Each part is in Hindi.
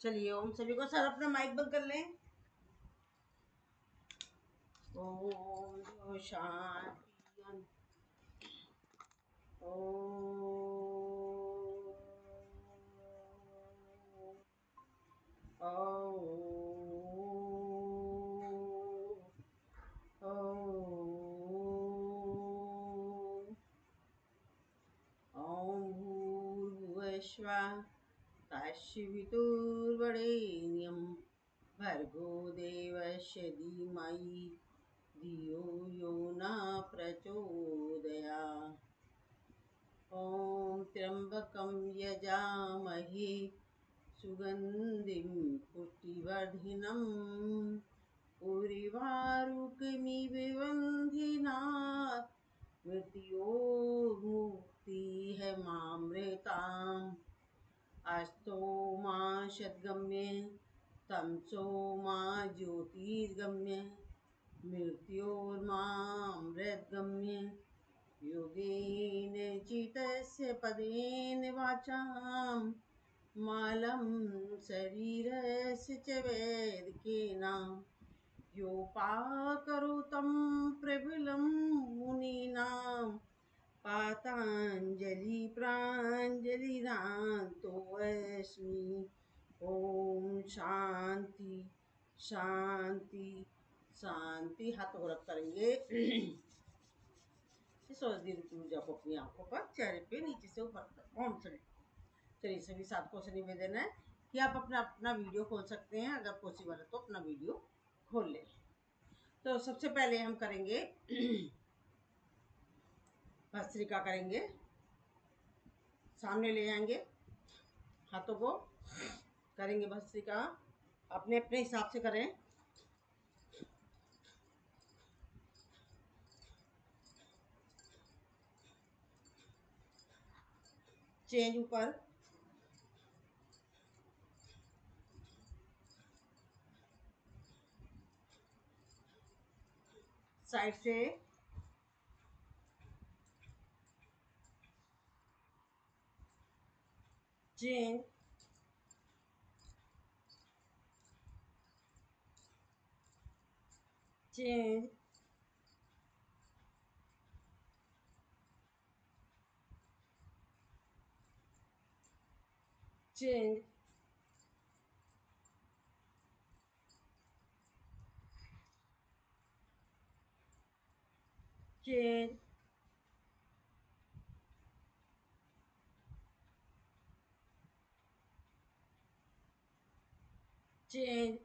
चलिए ओम सभी को। सर अपना माइक बंद कर लें। ओम शांति। ओम भूर्भुवस्सुः काशीवितुर्वरेण्यं भर्गो देवस्य धीमहि धियो यो न प्रचोदयात्। ॐ त्र्यम्बकं यजामहे सुगन्धिं पुष्टिवर्धिनम् उर्वारुकमिव बन्धनात् मृत्योर्मुक्तिः अस्तो मा सद्गम्य तमसो मा ज्योतिर्गम्य मृत्योर्मामृतगम्य योगेन चितस्य पदेन वाचां मालं शरीरस्य च वैदिकेन योपाकरोतं प्रबलं मुनीनां पातांजलि प्राञ्जलिदान्तोऽस्मि। ओम शांति शांति शांति। हाथों को रख करेंगे इस औषधि की ऊर्जा को अपनी आंखों पर, चेहरे पे, नीचे से ऊपर तक। ओम चलिए चलिए सभी साधकों से निवेदन है कि आप अपना अपना वीडियो खोल सकते हैं, अगर पॉसिबल है तो अपना वीडियो खोल लें। तो सबसे पहले हम करेंगे भस्त्रिका करेंगे। सामने ले जाएंगे, हाथों को करेंगे भस्त्रिका। अपने अपने हिसाब से करें। चेंज ऊपर, साइड से, change, change, change, change, change,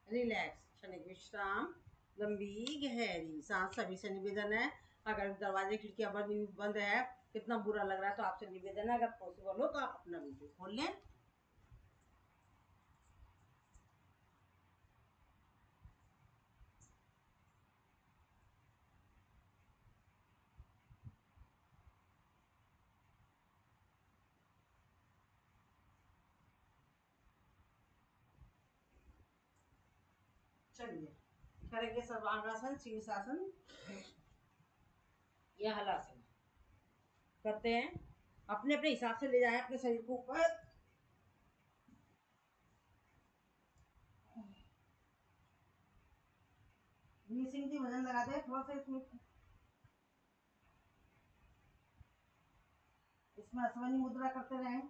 relax, क्षणिक विश्राम, लंबी गहरी सांस। सभी से निवेदन है, अगर दरवाजे खिड़कियां बंद है, कितना बुरा लग रहा है, तो आपसे निवेदन है अगर पॉसिबल हो तो आप अपना वीडियो खोल लें। चलिए करेंगे सर्वांगासन, शीर्षासन या हलासन करते हैं। अपने अपने हिसाब से ले जाएं अपने शरीर को ऊपर। सिंह जी वजन लगा दे थोड़ा सा इसमें अश्वनी मुद्रा करते रहें।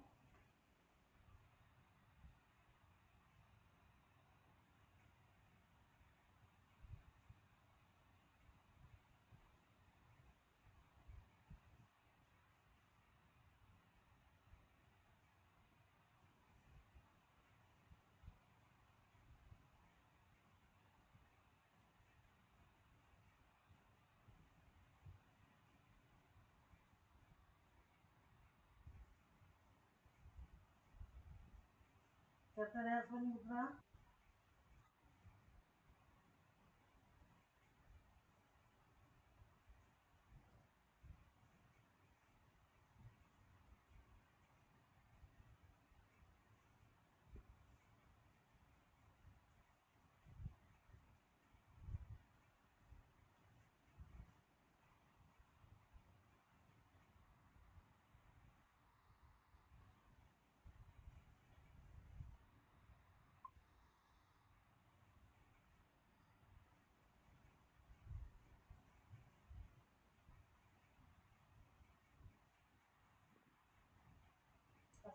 करते रहे अश्वनी मुद्रा।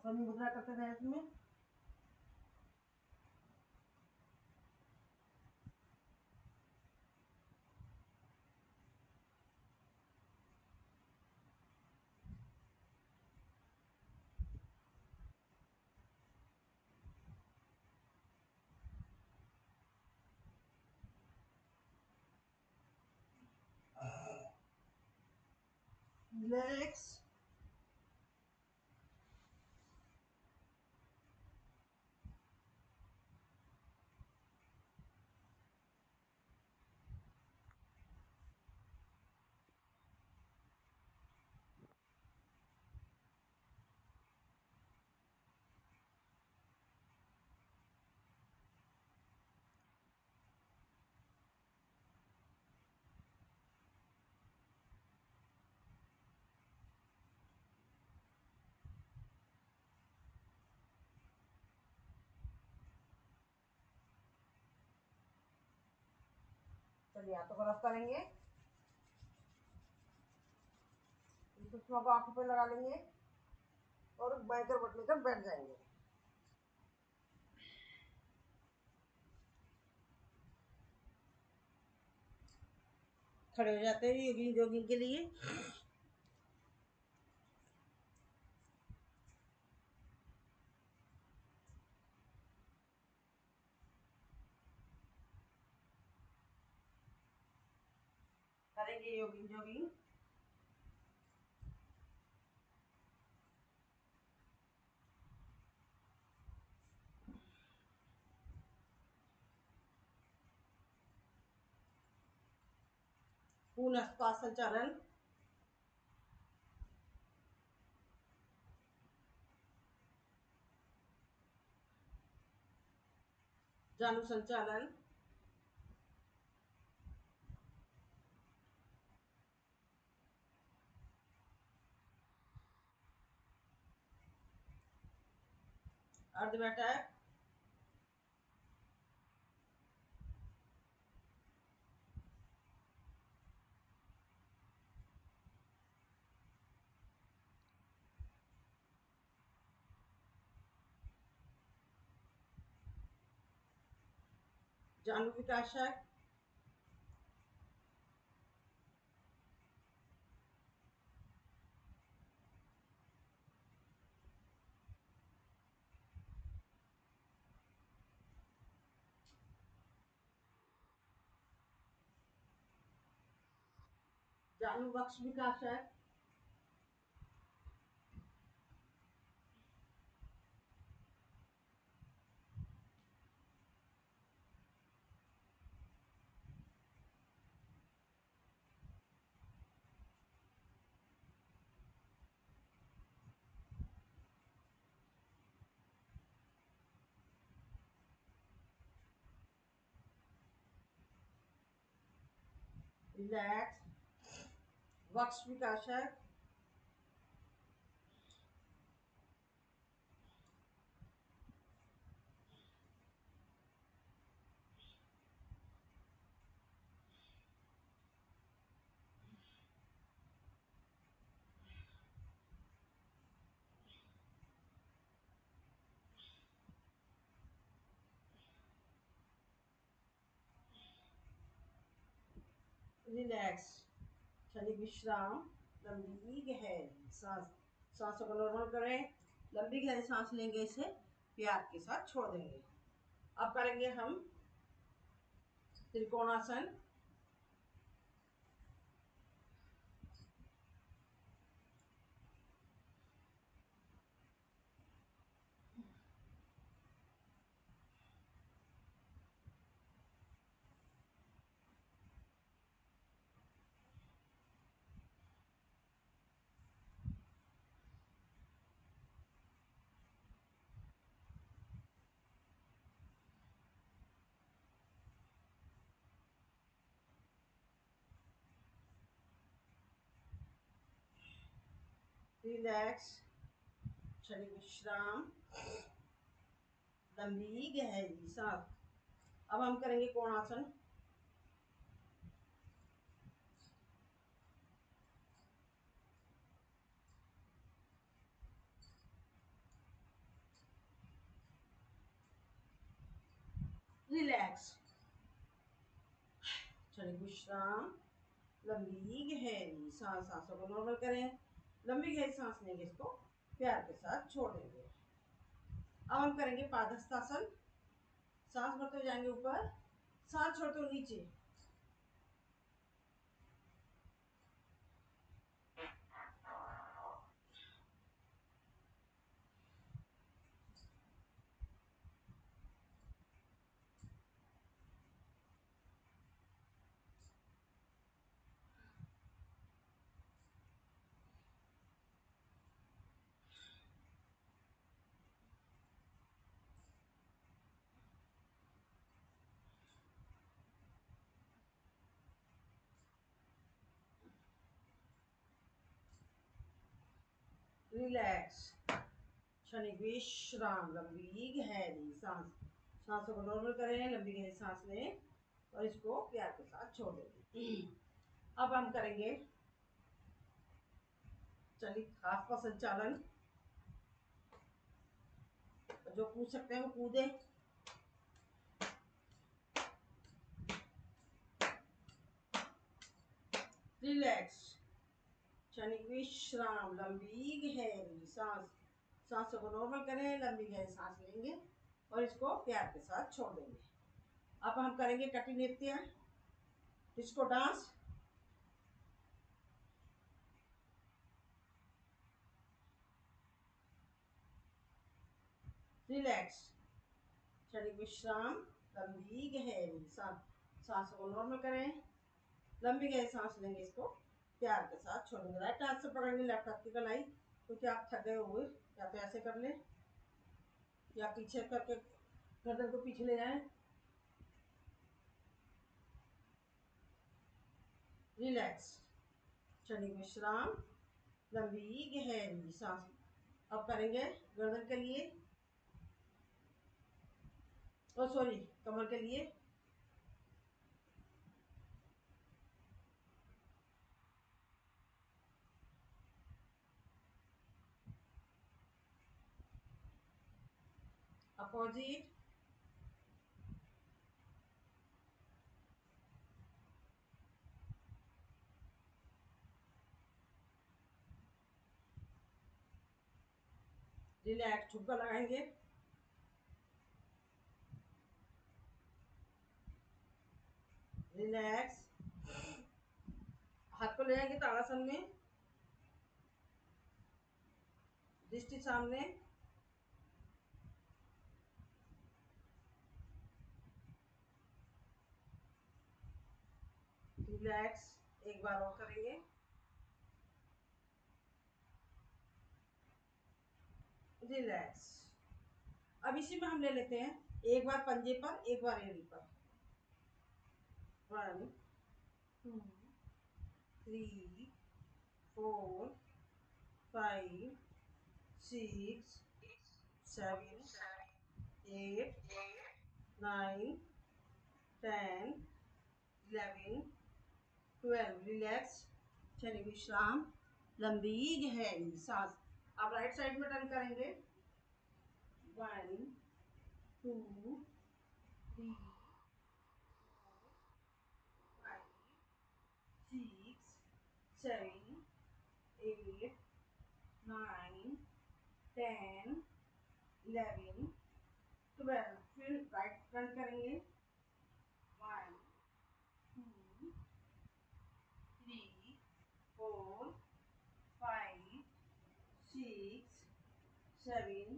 स्वमी मुद्रा करते थे इसमें। रिलैक्स। चलिए हाथों को रफ करेंगे, सुषमा को आंखों पे लगा लेंगे और बाएं करवट लेकर बैठ जाएंगे। खड़े हो जाते हैं योगिंग जॉगिंग के लिए। करेंगे योगिंग जॉगिंग। पूर्ण श्वास संचालन। जानु संचालन। अर्ध बैठक। जानु विकासक। जानु वक्ष विकासक। रिलैक्स। वक्ष विकासक। रिलैक्स। क्षणिक विश्राम। लंबी गहरी सांस, सांसों को नॉर्मल करें। लंबी गहरी सांस लेंगे, इसे प्यार के साथ छोड़ देंगे। अब करेंगे हम त्रिकोणासन। रिलैक्स। क्षणिक विश्राम। लंबी गहरी सांस। अब हम करेंगे कोणासन। रिलैक्स, क्षणिक विश्राम, लंबी गहरी सांस, सांसों को नॉर्मल करें, लंबी गहरी सांस लेंगे, इसको प्यार के साथ छोड़ देंगे। अब हम करेंगे पादहस्तासन, सांस भरते हुए जाएंगे ऊपर, सांस छोड़ते हुए नीचे, रिलैक्स, क्षणिक विश्राम, लंबी गहरी सांस, सांसों को नॉर्मल करें, लंबी गहरी सांस लें और इसको प्यार के साथ छोड़ देंगे। अब हम करेंगे चलिए हाथ का संचालन, जो कूद सकते हैं वो कूदे, रिलैक्स, क्षणिक विश्राम, लंबी गहरी सांस, सांसों को नॉर्मल करें, लंबी गहरी सांस लेंगे और इसको प्यार के साथ छोड़ देंगे। अब हम करेंगे कटी नृत्य, डिस्को डांस, रिलैक्स, क्षणिक विश्राम, लंबी गहरी सांस, सांसों को नॉर्मल करें, लंबी गहरी सांस लेंगे, इसको प्यार के साथ छोड़ेंगे। राइट हाथ से पकड़ेंगे लेफ्ट हाथ की कलाई, क्योंकि आप थक गए हुए, या तो ऐसे कर लें या पीछे करके गर्दन को पीछे ले जाएं, रिलैक्स, क्षणिक विश्राम, लंबी गहरी सांस। अब करेंगे गर्दन के लिए, ओ सॉरी कमर के लिए, अपोजिट, रिलैक्स, ठुमका लगाएंगे, रिलैक्स, हाथ को ले जाएंगे ताड़ासन में, दृष्टि सामने, रिलैक्स, एक बार और करेंगे, रिलैक्स। अब इसी में हम ले लेते हैं, एक बार पंजे पर, एक बार एड़ी पर, 1 2 3 4 5 6 7 8 9 10 11 12, रिलैक्स, क्षणिक विश्राम, लंबी गहरी सांस। आप राइट साइड में टर्न करेंगे, 1 2 3 5 6 7 8 9 10 11 12, फिर राइट टर्न करेंगे, 1 2 3 4 5 6 7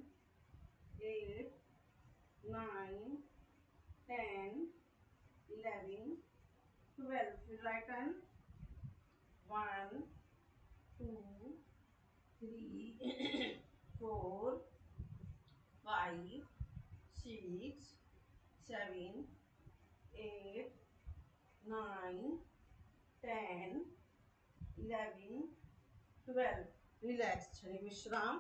8 9 10 11 12, फिर राइट टर्न, 1 2 3 4 5 6 7 8 9 10 11 12, रिलैक्स, क्षणिक विश्राम,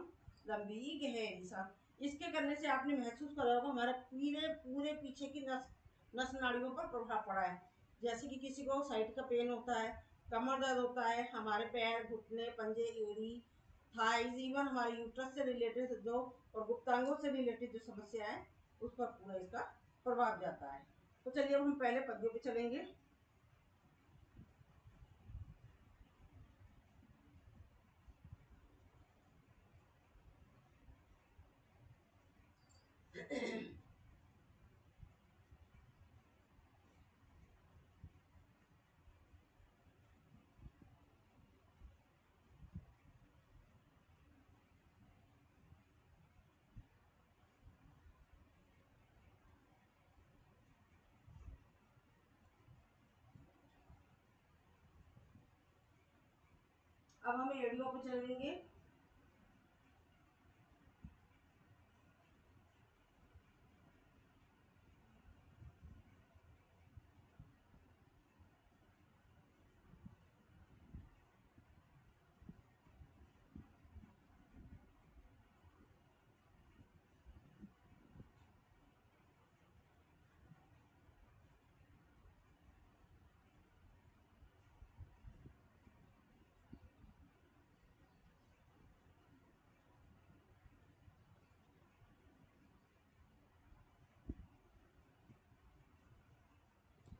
लंबी गहरी सांस। इसके करने से आपने महसूस करा होगा हमारे पूरे पूरे पीछे की नस नस नाड़ियों पर प्रभाव पड़ा है। जैसे कि किसी को साइड का पेन होता है, कमर दर्द होता है, हमारे पैर, घुटने, पंजे, एड़ी, थाइज, इवन हमारे यूट्रस से रिलेटेड जो और गुप्तांगों से रिलेटेड जो समस्या है, उस पर पूरा इसका प्रभाव जाता है। तो चलिए अब हम पहले पद्यों पे चलेंगे। अब हम एड़ियों पे चलेंगे।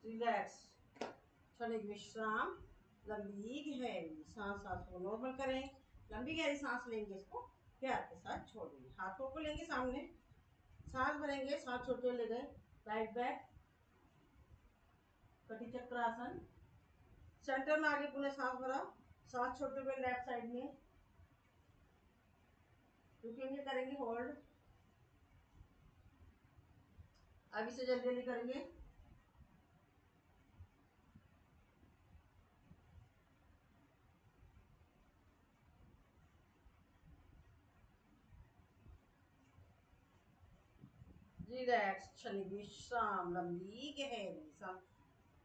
रिलैक्स, क्षणिक विश्राम, लंबी गहरी सांस। सांस को नॉर्मल करें, लंबी गहरी सांस लेंगे, इसको प्यार के साथ छोड़ देंगे। हाथों को लेंगे सामने, सांस भरेंगे, सांस छोड़ते हुए ले गए राइट बैक, कटी चक्र आसन। सेंटर में आगे पुनः सांस भरा, सांस छोड़ते हुए लेफ्ट साइड में रुकेंगे, करेंगे होल्ड। अभी से जल्दी जल्दी करेंगे। रिलैक्स, क्षणिक विश्राम, लंबी गहरी सांस।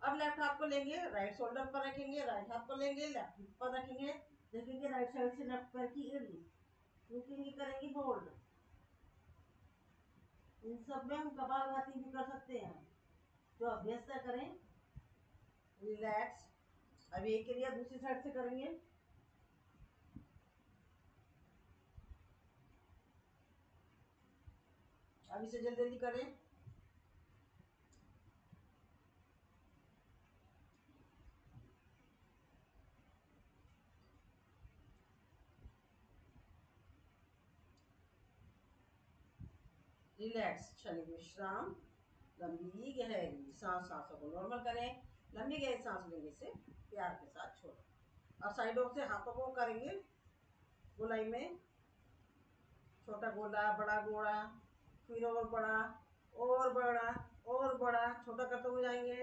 अब लेफ्ट हाथ को लेंगे, राइट शोल्डर पर रखेंगे, राइट हाथ को लेंगे, लेफ्ट हिप पर रखेंगे। देखेंगे राइट साइड से लेफ्ट पैर की एड़ी, रुकेंगे, करेंगे होल्ड। इन सब में हम कपालभाति भी कर सकते हैं, जो अभ्यास करें। रिलैक्स। अब एक क्रिया दूसरी साइड से करेंगे। अभी से जल्दी जल्दी करें। रिलैक्स, क्षणिक विश्राम, लंबी गहरी सांस। सांसों को नॉर्मल करें, लंबी गहरी सांस लेने से प्यार के साथ छोड़ो। और साइडों से हाथों को करेंगे गोलाई में, छोटा गोला, बड़ा गोला, फिर और बड़ा, और बड़ा, और बड़ा, छोटा करते हुए जाएंगे।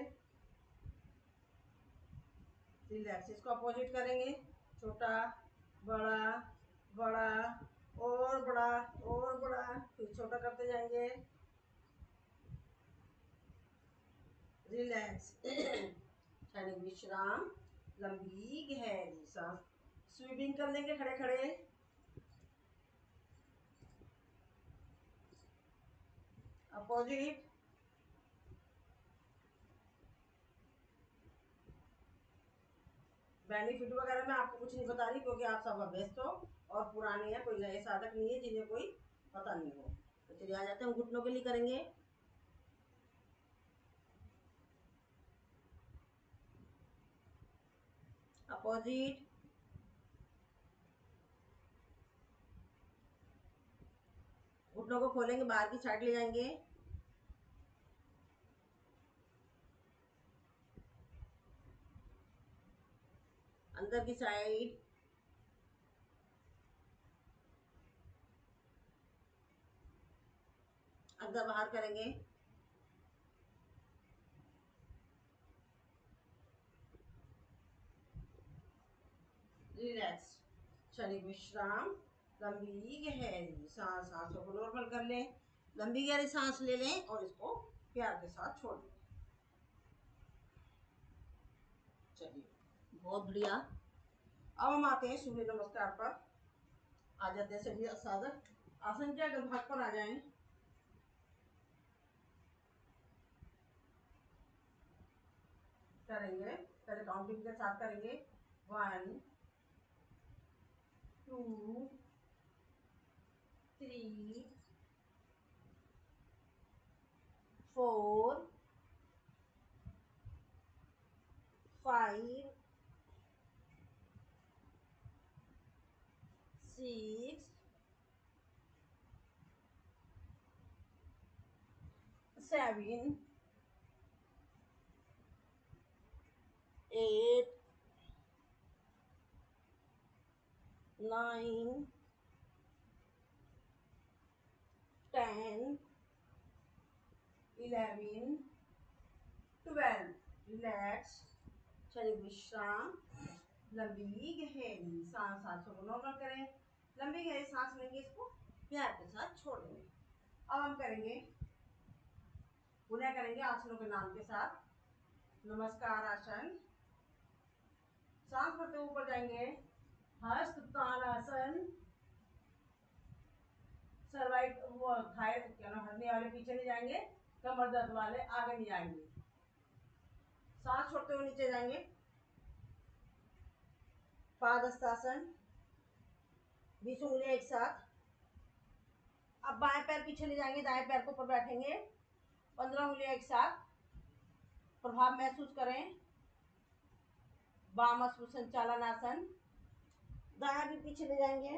रिलैक्स, इसको अपोजिट करेंगे, छोटा, बड़ा, बड़ा, और बड़ा, और बड़ा, फिर छोटा करते जाएंगे। रिलैक्स, क्षणिक विश्राम, लंबी गहरी सांस। स्विमिंग कर लेंगे खड़े खड़े। अपोजिट। बेनिफिट वगैरह मैं आपको कुछ नहीं बता रही, क्योंकि आप सब अभ्यस्त हो और पुराने हैं, कोई नए साधक नहीं है जिन्हें कोई पता नहीं हो। तो चलिए आ जाते हैं, हम घुटनों के लिए करेंगे। अपोजिट। घुटनों को खोलेंगे, बाहर की साइड ले जाएंगे। अंदर की साइड। अंदर बाहर करेंगे। रिलैक्स, क्षणिक विश्राम, लंबी गहरी सांस। सांसों को नॉर्मल कर लें, लंबी गहरी सांस ले लें और इसको प्यार के साथ छोड़ दें। चलिए, बहुत बढ़िया। अब हम आते हैं सूर्य नमस्कार पर। आ जाते हैं सभी साधक, आसन के अगर भाग पर आ जाएं। करेंगे, पहले काउंटिंग के साथ करेंगे। 1 2 3 4 5 6 7 8 9 10 11 12 रिलैक्स, शरीर विश्राम, लंबी गहरी सांस, सांसों को नॉर्मल करें, लंबी गहरी सांस लेंगे, इसको प्यार के साथ छोड़ देंगे। अब हम करेंगे, पुनः करेंगे आसनों के नाम के साथ। नमस्कार आसन, सांस भरते ऊपर जाएंगे, हस्त ताड़ासन, सर्वाइक वो थाई क्या ना हरने वाले पीछे नहीं जाएंगे, कमर दर्द वाले आगे नहीं आएंगे। सांस छोड़ते हुए नीचे जाएंगे, पादहस्तासन, 20 उंगलियां एक साथ। अब बाएं पैर पीछे ले जाएंगे, दाएं पैर को ऊपर बैठेंगे, 15 उंगलियां एक साथ। प्रभाव महसूस करें। वाम संचालन आसन, दायां भी पीछे ले जाएंगे,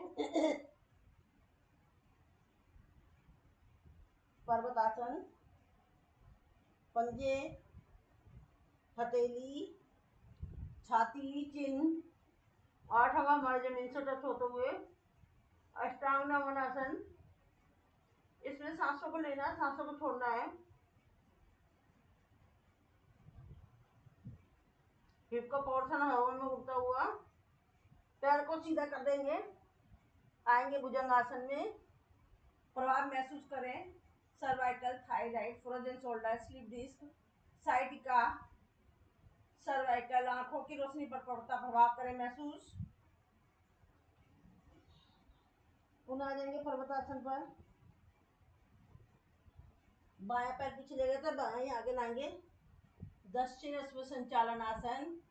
पर्वतासन, पंजे, हथेली, छाती, चिन्ह, 8 हवा हमारे जमीन से टच होते हुए, अष्टांग नमनासन। इसमें सांसों को लेना है, सांसों को छोड़ना है। हिप का पोर्शन हवा में उड़ता हुआ, पैर को सीधा कर देंगे, आएंगे भुजंगासन में। प्रभाव महसूस करें। Cervical, thyroid, frozen shoulder, slip disc, sciatica, cervical, आंखों की रोशनी पर पड़ता प्रभाव करें महसूस। पुनः आ जाएंगे पर्वतासन पर, बायां पैर पीछे ले गए थे, बाएं आगे लाएंगे, दक्षिण संचालन आसन।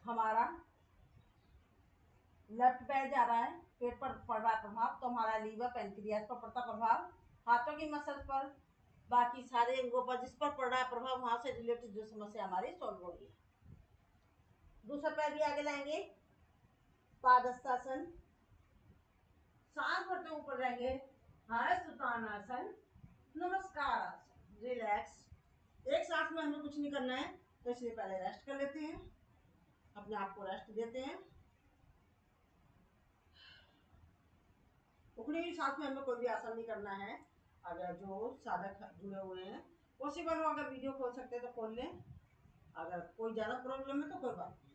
हमारा लेफ्ट पैर जा रहा है, पेट पर पड़ रहा प्रभाव, तो हमारा लीवर पेनक्रियास पर पड़ता प्रभाव, हाथों की मसल पर, बाकी सारे अंगों पर जिस पर पड़ रहा है प्रभाव, वहां से रिलेटेड जो समस्या हमारी सॉल्व होगी। दूसरा पैर भी आगे लाएंगे, पादहस्तासन, सांस भरते ऊपर जाएंगे, हस्ततानासन, नमस्कार आसन, रिलैक्स। एक सांस में हमें कुछ नहीं करना है, तो इसलिए पहले रेस्ट कर लेते हैं, अपने आप को रेस्ट देते हैं। उखड़ी हुई सांस में हमें कोई भी आसन नहीं करना है। अगर जो साधक जुड़े हुए हैं, पॉसिबल हो अगर वीडियो खोल सकते हैं तो खोल लें, अगर कोई ज़्यादा प्रॉब्लम है तो कोई बात नहीं।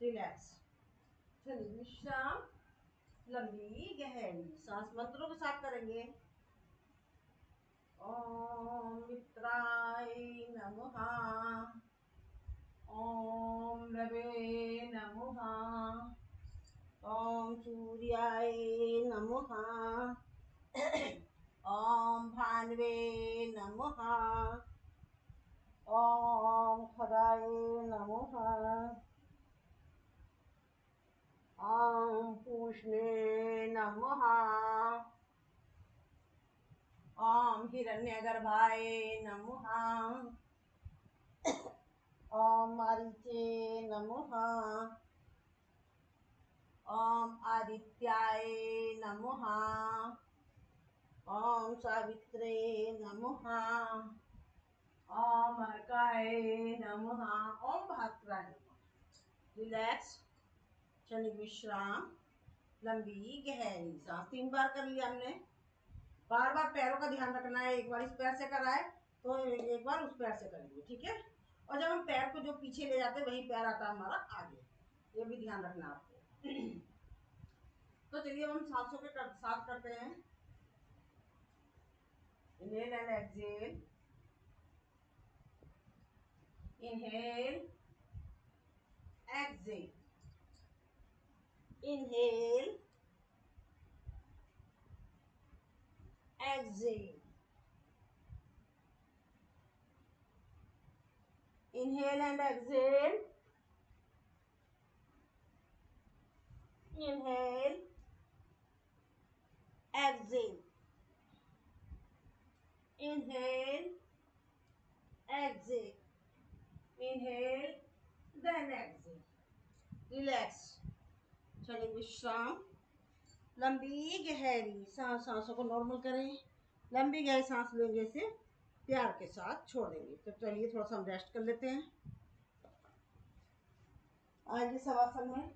रिलैक्स, चलिए विश्राम, लंबी गहरी सांस मंत्रों के साथ करेंगे। ओम मित्राय नमः, ओम रवे नमः, ओम सूर्याय नमः, ओम भान्वे नमः, ओम खगाय नमः, ओम पूष्णे नमः, ओम हिरण्यगर्भाय नमः, ओम मारीचे नमः, ओम आदित्याय नमः, ओम सावित्रे नमः, ओम अर्काय नमः, ओम भास्कराय नमः। रिलैक्स, क्षणिक विश्राम, लंबी गहरी सांस 3 बार कर लिया हमने। बार बार पैरों का ध्यान रखना है, एक बार इस पैर से कराए तो एक बार उस पैर से करेंगे, ठीक है। और जब हम पैर को जो पीछे ले जाते हैं वही पैर आता है हमारा आगे, ये भी ध्यान रखना आपको। तो चलिए हम सांसों के साथ करते हैं। Inhale and exhale, inhale, exhale, inhale, exhale, inhale and exhale, inhale, exhale, Inhale, exhale. Inhale, then exhale. Relax, क्षणिक विश्राम। लंबी गहरी सांसों को नॉर्मल करें। लंबी गहरी सांस लेंगे से प्यार के साथ छोड़ देंगे। तो चलिए थोड़ा सा हम रेस्ट कर लेते हैं। आइए शवासन में।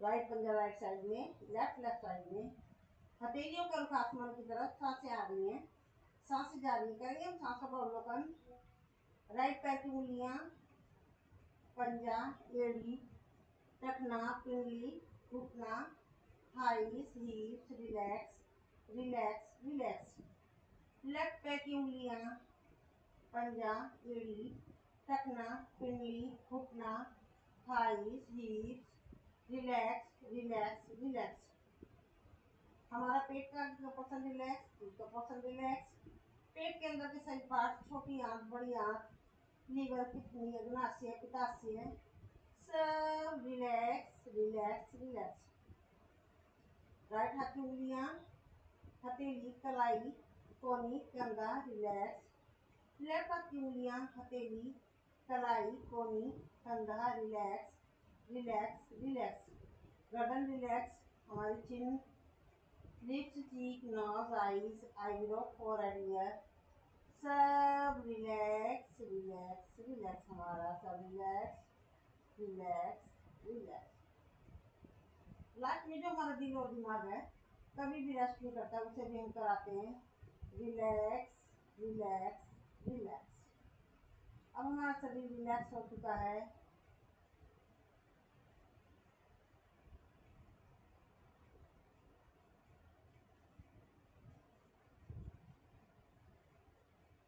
राइट पंजा राइट साइड में, लेफ्ट साइड में। हथेलियों के रुख आसमान की तरफ सांसें आ रही हैं, सांसें जा रही करेंगे हम सांसों का अवलोकन। राइट पैर की उंगलियां, पंजा, एड़ी, टखना, पिंगली, घुटना, thighs, हिप्स, relax relax relax. Left पैर की उंगलियां, पंजा, एड़ी, टखना, पिंगली, घुटना, थाइस, हिप्स, रिलैक्स रिलैक्स रिलैक्स। हमारा पेट का पोर्शन रिलैक्स, पीठ का पोर्शन रिलैक्स। पेट के अंदर के सभी पार्ट, छोटी आंत, बड़ी आंत, लीवर, किडनी, अग्नाशय, पित्ताशय, सब रिलैक्स रिलैक्स रिलैक्स। राइट हाथ की उंगलियां, हथेली, कलाई, कोहनी, कंधा, रिलैक्स। लेफ्ट हाथ की उंगलियां, हथेली, कलाई, कोहनी, कंधा, रिलैक्स रिलैक्स रिलैक्स। गर्दन रिलैक्स। हमारी chin, lips, cheek, nose, eyes, eyebrow, forehead, ear, सब रिलैक्स रिलैक्स रिलैक्स। हमारा सब रिलैक्स रिलैक्स रिलैक्स। लाइफ में जो हमारा दिल और दिमाग है कभी भी रेस्ट नहीं करता, उसे भी हम कराते हैं रिलैक्स रिलैक्स रिलैक्स। अब हमारा शरीर रिलैक्स हो चुका है।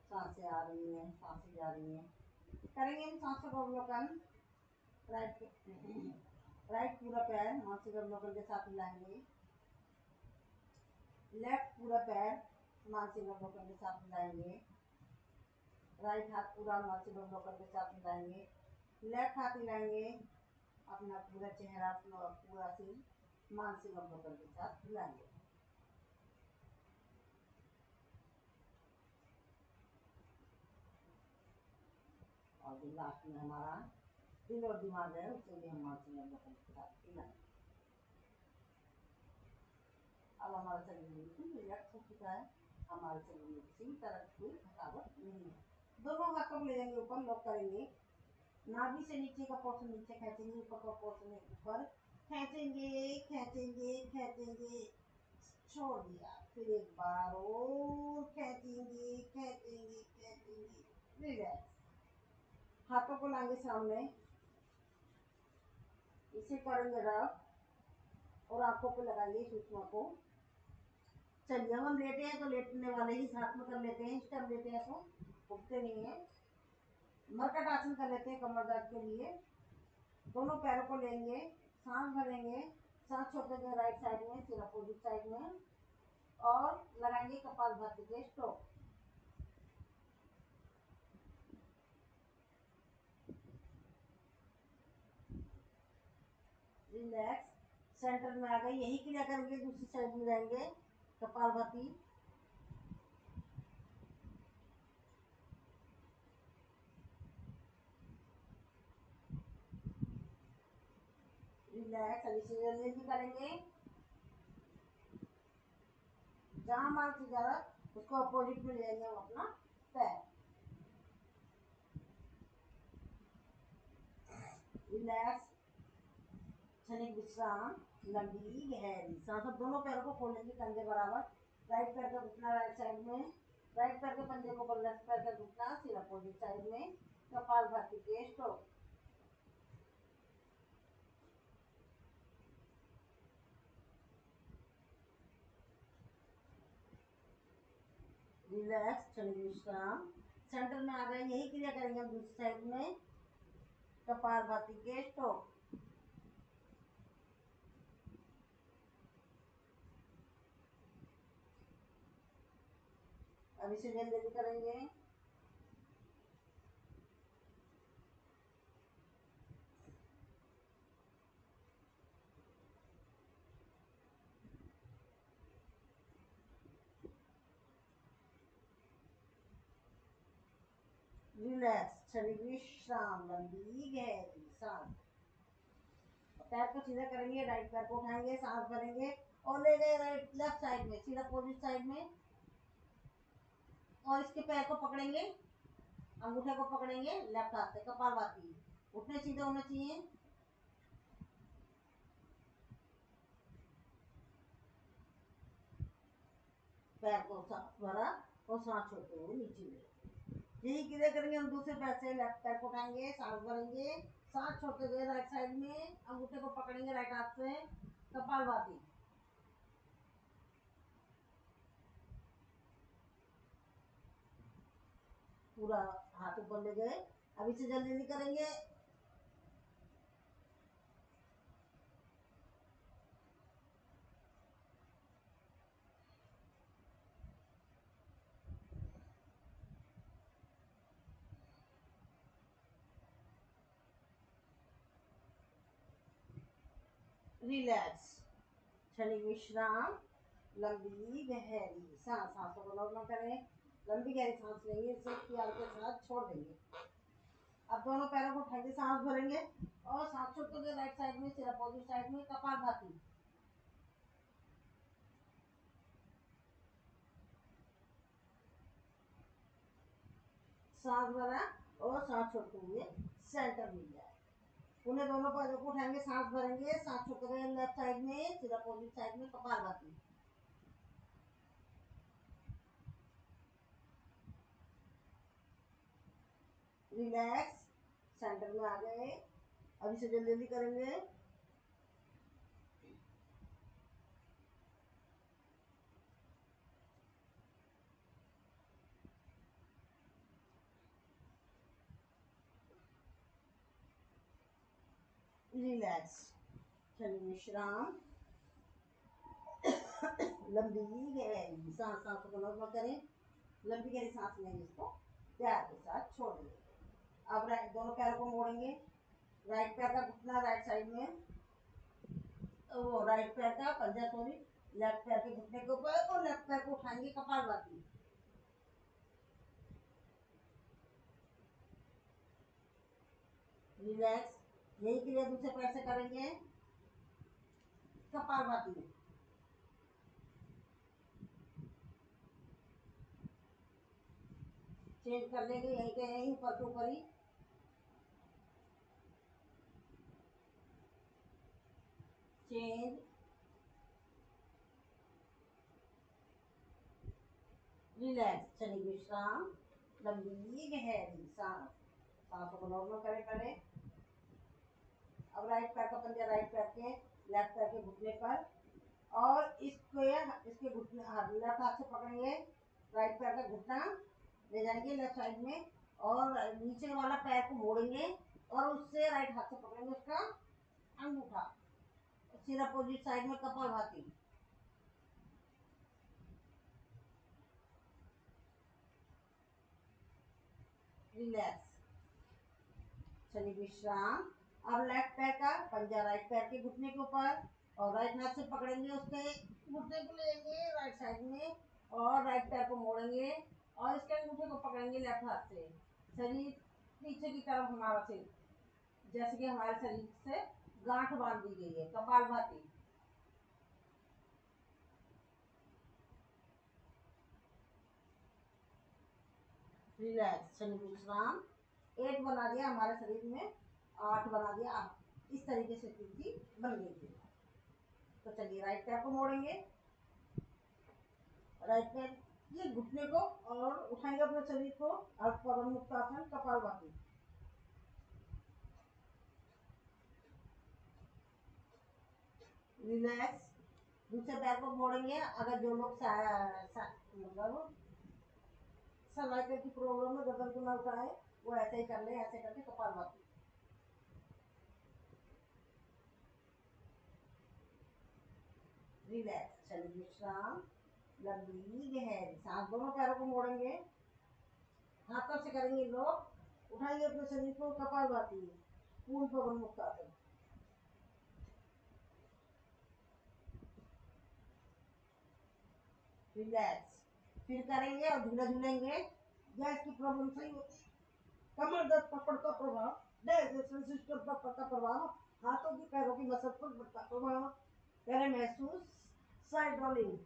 सांसें आ रही हैं, सांसें जा रही हैं। करेंगे हम सांसों का अवलोकन। राइट पूरा पैर मानसिक अवलोकन के साथ मिलाएंगे। लेफ्ट पूरा पैर मानसिक अवलोकन के साथ मिलाएंगे। राइट हाथ पूरा मानसिक अवलोकन के साथ मिलाएंगे। लेफ्ट हाथ मिलाएंगे। अपना पूरा चेहरा, पूरा सिर मानसिक अवलोकन के साथ मिलाएंगे। और जो लास्ट में हमारा दिल और दिमाग है उसे भी हम मानसिक अवलोकन के साथ मिलाएंगे। अब हमारा शरीर बिल्कुल रिलैक्स हो चुका है। हमारे शरीर में किसी तरह की कोई थकावट नहीं है। दोनों हाथों को ले जाएंगे ऊपर, लॉक करेंगे। नाभि से नीचे का पोर्शन नीचे खींचेंगे, ऊपर का पोर्शन ऊपर खींचेंगे खींचेंगे खींचेंगे, छोड़ दिया। फिर एक बार और खींचेंगे खींचेंगे खींचेंगे, रिलैक्स। हाथों को लाएंगे सामने, इसे करेंगे रब और आंखों पे लगाएंगे सूक्ष्म को। चलिए हम लेटे हैं तो लेटने वाले ही हाथ में कर लेते हैं। इस टाइम लेटे हैं तो उठते नहीं है। मरकट आसन कर लेते हैं कमर दर्द के लिए। दोनों पैरों को लेंगे, सांस भरेंगे। सांस छोड़ देंगे राइट साइड में, फिर अपोजिट साइड में, और लगाएंगे कपालभाति के स्ट्रोक। रिलैक्स। सेंटर में आ गए, यही क्रिया करेंगे, दूसरी साइड में जाएंगे कपालभाति। रिलैक्स। अभी सीरियल भी करेंगे। जहाँ हमारा फिगर है उसको अपोजिट में ले जाएंगे हम अपना पैर। रिलैक्स, क्षणिक विश्राम, लंबी गहरी सांस। अब दोनों पैरों को खोलेंगे कंधे बराबर। राइट पैर का घुटना राइट साइड में, राइट पैर के पंजे को ऊपर, लेफ्ट पैर का घुटना फिर अपोजिट साइड में, कपालभाति के स्ट्रोक। रिलैक्स, क्षणिक विश्राम। सेंटर में आ गए, यही क्रिया करेंगे हम दूसरी साइड में, कपालभाति के स्ट्रोक। अभी से जल्दी करेंगे। रिलैक्स, शरीर विश्राम, लंबी गहरी सांस। पैर को सीधा करेंगे, राइट पैर को उठाएंगे, सांस भरेंगे और ले गए राइट लेफ्ट साइड में, सीधा अपोजिट साइड में। और इसके पैर को पकड़ेंगे, अंगूठे को पकड़ेंगे लेफ्ट हाथ से, कपालभाति। उठने सीधे होना चाहिए। पैर को भरा और सांस छोड़ते हुए नीचे ले। यही क्रिया करेंगे हम दूसरे पैर से। लेफ्ट पैर को उठाएंगे, सांस भरेंगे, सांस छोड़ते हुए राइट साइड में, अंगूठे को पकड़ेंगे राइट हाथ से, कपालभाति। पूरा हाथ ऊपर ले गए। अभी से जल्दी जल्दी करेंगे। रिलैक्स, क्षणिक विश्राम, लंबी गहरी सांस। सांसों को नॉर्मल करें, लंबी गहरी सांस लेंगे, इसे प्यार के साथ छोड़ देंगे। अब दोनों पैरों को उठाएंगे, सांस भरेंगे और सांस छोड़ते हुए राइट साइड में, सिर अपोजिट साइड में, कपालभाति। सांस भरा और सांस छोड़ते हुए सेंटर मिल जाए। उन्हें दोनों पैरों को उठाएंगे, सांस भरेंगे, सांस छोड़ते हुए लेफ्ट साइड में, सिर अपोजिट साइड में, कपालभाति। रिलैक्स, सेंटर में आ गए। अभी से जल्दी जल्दी करेंगे। रिलैक्स, चलिए विश्राम, लंबी गहरी सांस। सांसों को नॉर्मल करें, लंबी गहरी सांस लेंगे, इसको प्यार के साथ छोड़ देंगे। अब राइट दोनों पैरों को मोड़ेंगे, राइट पैर का घुटना राइट साइड में, वो राइट पैर का पंजा सॉरी लेफ्ट पैर के घुटने के ऊपर, और लेफ्ट पैर को उठाएंगे, कपालभाति। रिलैक्स, यही क्रिया दूसरे पैर से करेंगे, कपालभाति। चेंज कर लेंगे, यहीं के यहीं ऊपर के ऊपर ही। चेंज, रिलैक्स, चलिए विश्राम, लंबी गहरी सांस। सांसों को नॉर्मल करें पहले। अब राइट पैर का पंजा राइट पैर के लेफ्ट पैर के घुटने पर, और इसके घुटने लेफ्ट हाथ से पकड़ेंगे, राइट पैर का घुटना ले जाएंगे लेफ्ट साइड में, और नीचे वाला पैर को मोड़ेंगे और उससे राइट हाथ से पकड़ेंगे उसका अंगूठा, सिर अपोजिट साइड में, कपालभाति। रिलैक्स, चलिए विश्राम। अब लेफ्ट पैर का पंजा राइट पैर के घुटने के ऊपर, और राइट हाथ से पकड़ेंगे, उसके घुटने को लेंगे राइट साइड में, और राइट पैर को मोड़ेंगे और इसके अंगूठे को पकड़ेंगे लेफ्ट हाथ से। शरीर पीछे की तरफ, हमारा सिर जैसे कि हमारे शरीर से गांठ बांध दी गई है, कपालभाति। रिलैक्स, चलिए विश्राम। 8 बना दिया हमारे शरीर में, 8 बना दिया। इस तरीके से स्थिति बन गई थी। तो चलिए राइट पैर को मोड़ेंगे, राइट पैर ये घुटने को, और उठाएंगे अपने शरीर को, और पवन मुक्तासन, कपालभाति। रिलैक्स, दूसरे पैर को मोड़ेंगे। अगर जो लोग मतलब सर्वाइकल की प्रॉब्लम में गर्दन को ना उठाए, वो ऐसे ही कर ले, ऐसे करके कपालभाति। रिलैक्स, चलिए विश्राम, लंबी गहरी सांस। दोनों पैरों को मोड़ेंगे, हाथों से करेंगे लोग, उठाएंगे अपने शरीर को, कपालभाति, पूर्ण पवन मुक्तासन। रिलैक्स, फिर करेंगे और झूला झूलेंगे। गैस की प्रॉब्लम सही होती है कमर दर्द पर पड़ता प्रभाव, डाइजेशन सिस्टम पर पड़ता प्रभाव, हाथों की पैरों की मसल पर पड़ता प्रभाव, करें महसूस साइड रोलिंग।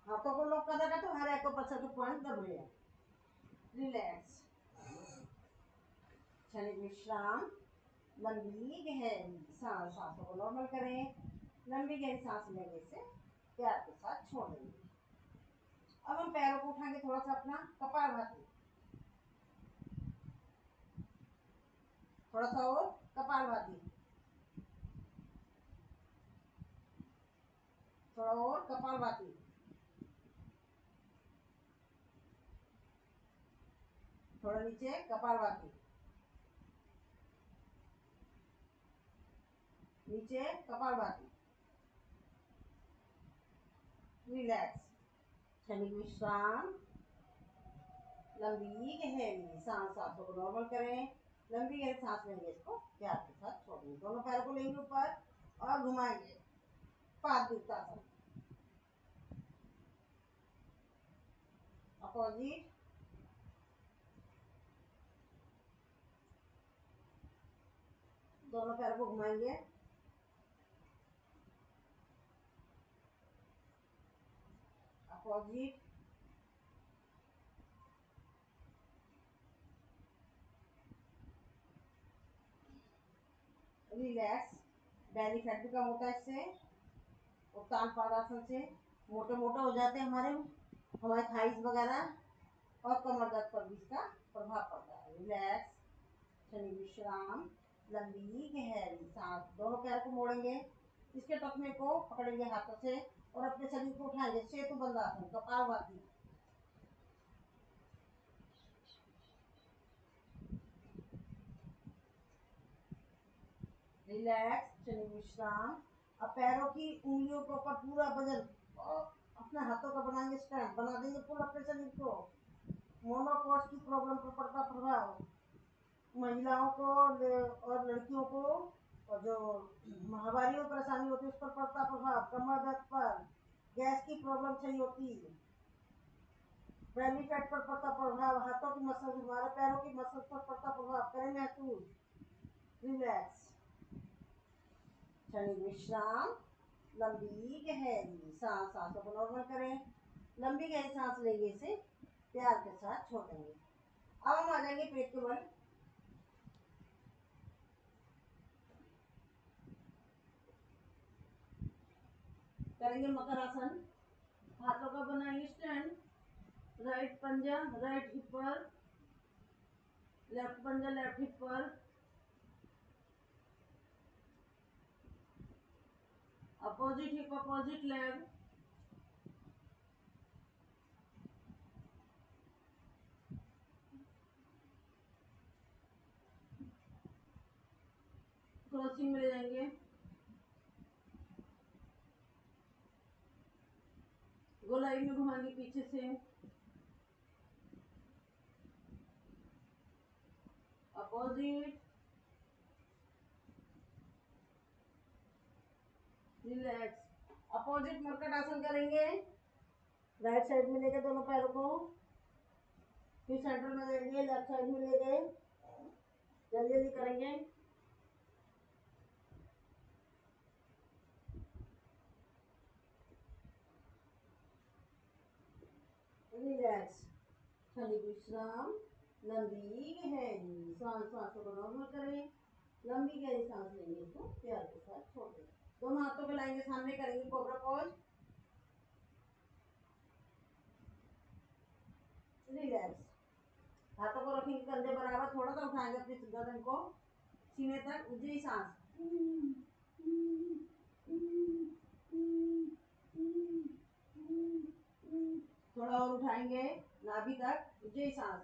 हाथों को लॉक कर रखा तो हर एक को पसंद के पॉइंट दब रहे हैं। रिलैक्स, क्षणिक विश्राम, लंबी गहरी सांस, सांसों को नॉर्मल करें। लंबी गहरी सांस लेने से प्यार के साथ छोड़ देंगे। अब हम पैरों को उठाएंगे थोड़ा सा अपना कपालभाति, थोड़ा सा और कपालभाति, थोड़ा और कपालभाति, थोड़ा नीचे कपालभाति, नीचे कपालभाति। रिलैक्स, क्षणिक विश्राम, लंबी गहरी सांस, सांसों को नॉर्मल करें। लंबी गहरी सांस लेंगे, इसको प्यार के साथ छोड़ेंगे। दोनों पैरों को लेंगे ऊपर और घुमाएंगे, पादुकासन, अपोजिट, दोनों पैरों को घुमाएंगे, अपोजिट, रिलैक्स। बैली फैट भी कम होता है इससे, उत्तान पादासन से मोटे मोटे हो जाते हैं हमारे थाइस वगैरह, और कमर दर्द पर भी इसका प्रभाव पड़ता है। रिलैक्स, क्षणिक विश्राम, लंबी गहरी सांस। दोनों पैर को मोड़ेंगे, इसके टखने को पकड़ेंगे हाथों से और अपने शरीर को उठाएंगे, सेतु बंधासन, कपालभाति। रिलैक्स, क्षणिक विश्राम। अब पैरों की उंगलियों के ऊपर पूरा वजन और अपने हाथों का बनाएंगे स्टैंड, बना देंगे पूरा अपने शरीर को। मोनोपॉज की प्रॉब्लम पर पड़ता प्रभाव, महिलाओं को और लड़कियों को, और जो महावारियों परेशानी होती है उस पर पड़ता प्रभाव, कमर दर्द पर, गैस की प्रॉब्लम सही होती है, बेली फैट पर पड़ता प्रभाव, हाथों की मसल, हमारे पैरों की मसल पर पड़ता प्रभाव, करें महसूस। रिलैक्स, क्षणिक विश्राम, लंबी गहरी सांस, सांसों को नॉर्मल करें। लंबी गहरी सांस लेंगे, इसे प्यार के साथ छोड़ देंगे। अब हम आ जाएंगे पेट के बल, करेंगे मकर आसन। हाथों का बनाएंगे स्टैंड, राइट पंजा राइट हिप पर, लेफ्ट पंजा लेफ्ट हिप पर, opposite hip opposite leg, crossing में ले जाएंगे, गोलाई में घुमाएंगे पीछे से, अपोजिट। रिलैक्स, अपोजिट मरकट आसन करेंगे, राइट साइड में लेके दोनों पैरों को, फिर सेंटर में लेंगे, लेफ्ट साइड में ले गए, जल्दी जल्दी करेंगे। रिलैक्स, क्षणिक विश्राम, लंबी गहरी सांस, सांसों को नॉर्मल करें। लंबी गहरी सांस लेंगे तो प्यार के साथ छोड़ दें। दोनों हाथों पे लाएंगे, सामने करेंगे कोबरा पॉज। रिलैक्स, हाथों को रखेंगे कंधे बराबर, थोड़ा सा उठाएंगे अपने गर्दन को सीने तक, ऊंची सांस, थोड़ा और उठाएंगे नाभि तक, ऊंची सांस,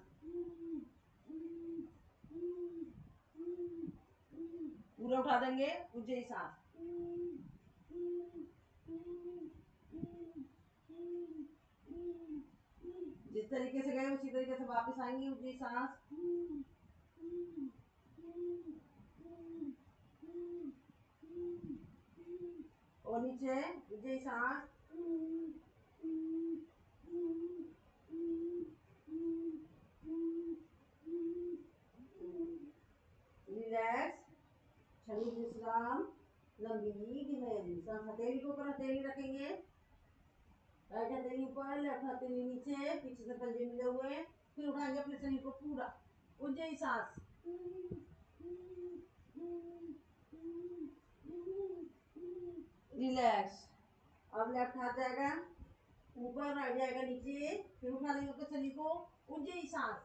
पूरा उठा देंगे, ऊंची सांस। जिस तरीके से गए उसी तरीके से वापस आएंगे, ऊंची सांस, और नीचे ऊंची सांस, शनि विश्राम, लंबी गहरी सांस। हथेली के ऊपर हथेली रखेंगे, राइट हथेली ऊपर, लेफ्ट हथेली नीचे, पीछे से पंजे मिले हुए। फिर उठाएंगे अपने शरीर को पूरा, ऊंचाई सांस। रिलैक्स। अब लेफ्ट हाथ जाएगा ऊपर, राइट जाएगा नीचे। फिर उठा लेंगे अपने शरीर को, ऊंचाई सांस।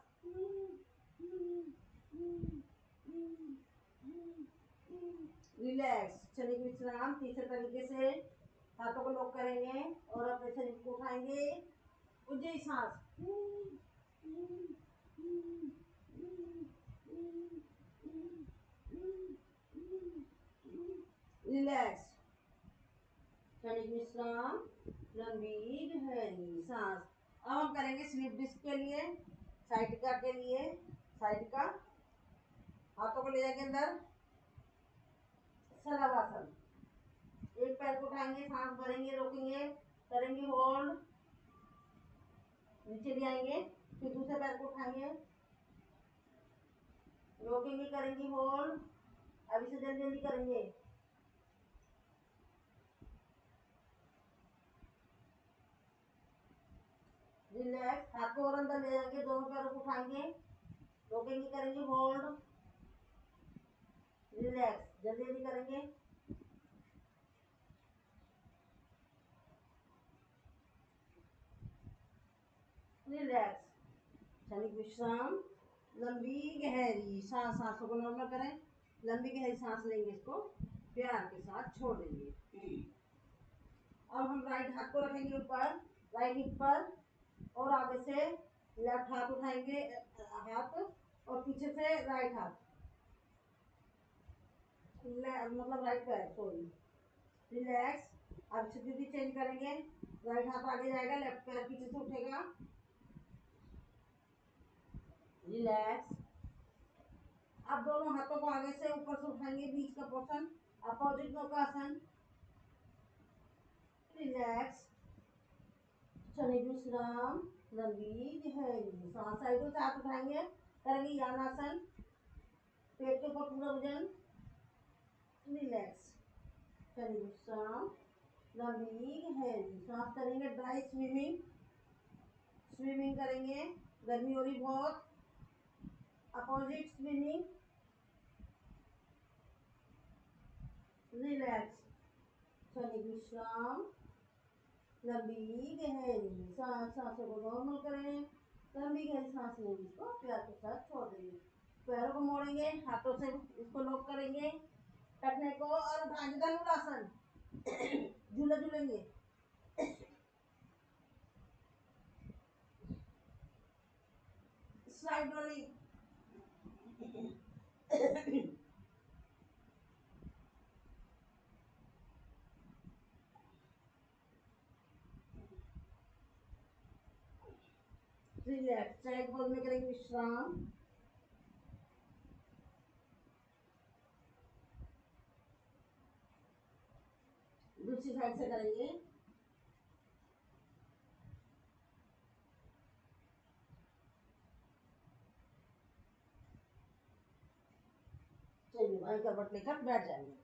रिलैक्स। शरीर विश्राम। तीसरे तरीके से हाथों को लॉक करेंगे और अपने शरीर को उठाएंगे, ऊंचाई सांस। रिलैक्स। शरीर विश्राम, लंबी गहरी सांस। अब हम करेंगे स्लिप डिस्क के लिए, साइटिका के लिए। साइटिका, हाथों को ले जाएंगे अंदर, शलभासन। एक पैर को उठाएंगे, सांस भरेंगे, रोकेंगे, करेंगे होल्ड, नीचे ले आएंगे। फिर दूसरे पैर को उठाएंगे, रोकेंगे, करेंगे होल्ड। अभी से जल्दी जल्दी करेंगे। रिलैक्स। हाथ को और अंदर ले जाएंगे, दोनों पैरों को उठाएंगे, रोकेंगे, करेंगे होल्ड, रिलैक्स। जल्दी जल्दी करेंगे। रिलैक्स। क्षणिक विश्राम, लंबी गहरी सांस। सांसों को नॉर्मल करें, लंबी गहरी सांस लेंगे, इसको प्यार के साथ छोड़ देंगे। अब हम राइट हाथ को रखेंगे ऊपर, राइट हिप पर, और आगे से लेफ्ट हाथ उठाएंगे, हाथ, और पीछे से राइट हाथ, मतलब राइट पैर, सॉरी। रिलैक्स। अब स्थिति चेंज करेंगे, राइट हाथ आगे जाएगा, लेफ्ट पैर पीछे से उठेगा। रिलैक्स। अब दोनों हाथों को आगे से ऊपर से उठाएंगे, बीच का पोर्शन, अपोजिट नौकासन। रिलैक्स। शनि विश्राम, लंबी गहरी सांस। साइडों से हाथ उठाएंगे, करेंगे यानासन, पेट के ऊपर पूरा वजन। रिलैक्स। शनि विश्राम, लंबी गहरी सांस। करेंगे ड्राई स्विमिंग, स्विमिंग करेंगे, गर्मी हो रही बहुत। Opposite swimming. रिलैक्स। शनि विश्राम, लंबी गहरी सांस। सांसों को नॉर्मल करें, लंबी गहरी सांस लेंगे, इसको प्यार के साथ छोड़ देंगे। पैरों को मोड़ेंगे, हाथों से इसको लॉक करेंगे, कटने को, और उठाएंगे धनुरासन, झूले झूलेंगे। Side rolling. Relax. Side pose में करेंगे विश्राम। दूसरी साइड से करेंगे। चलिए, वहीं करवट लेकर बैठ जाएंगे।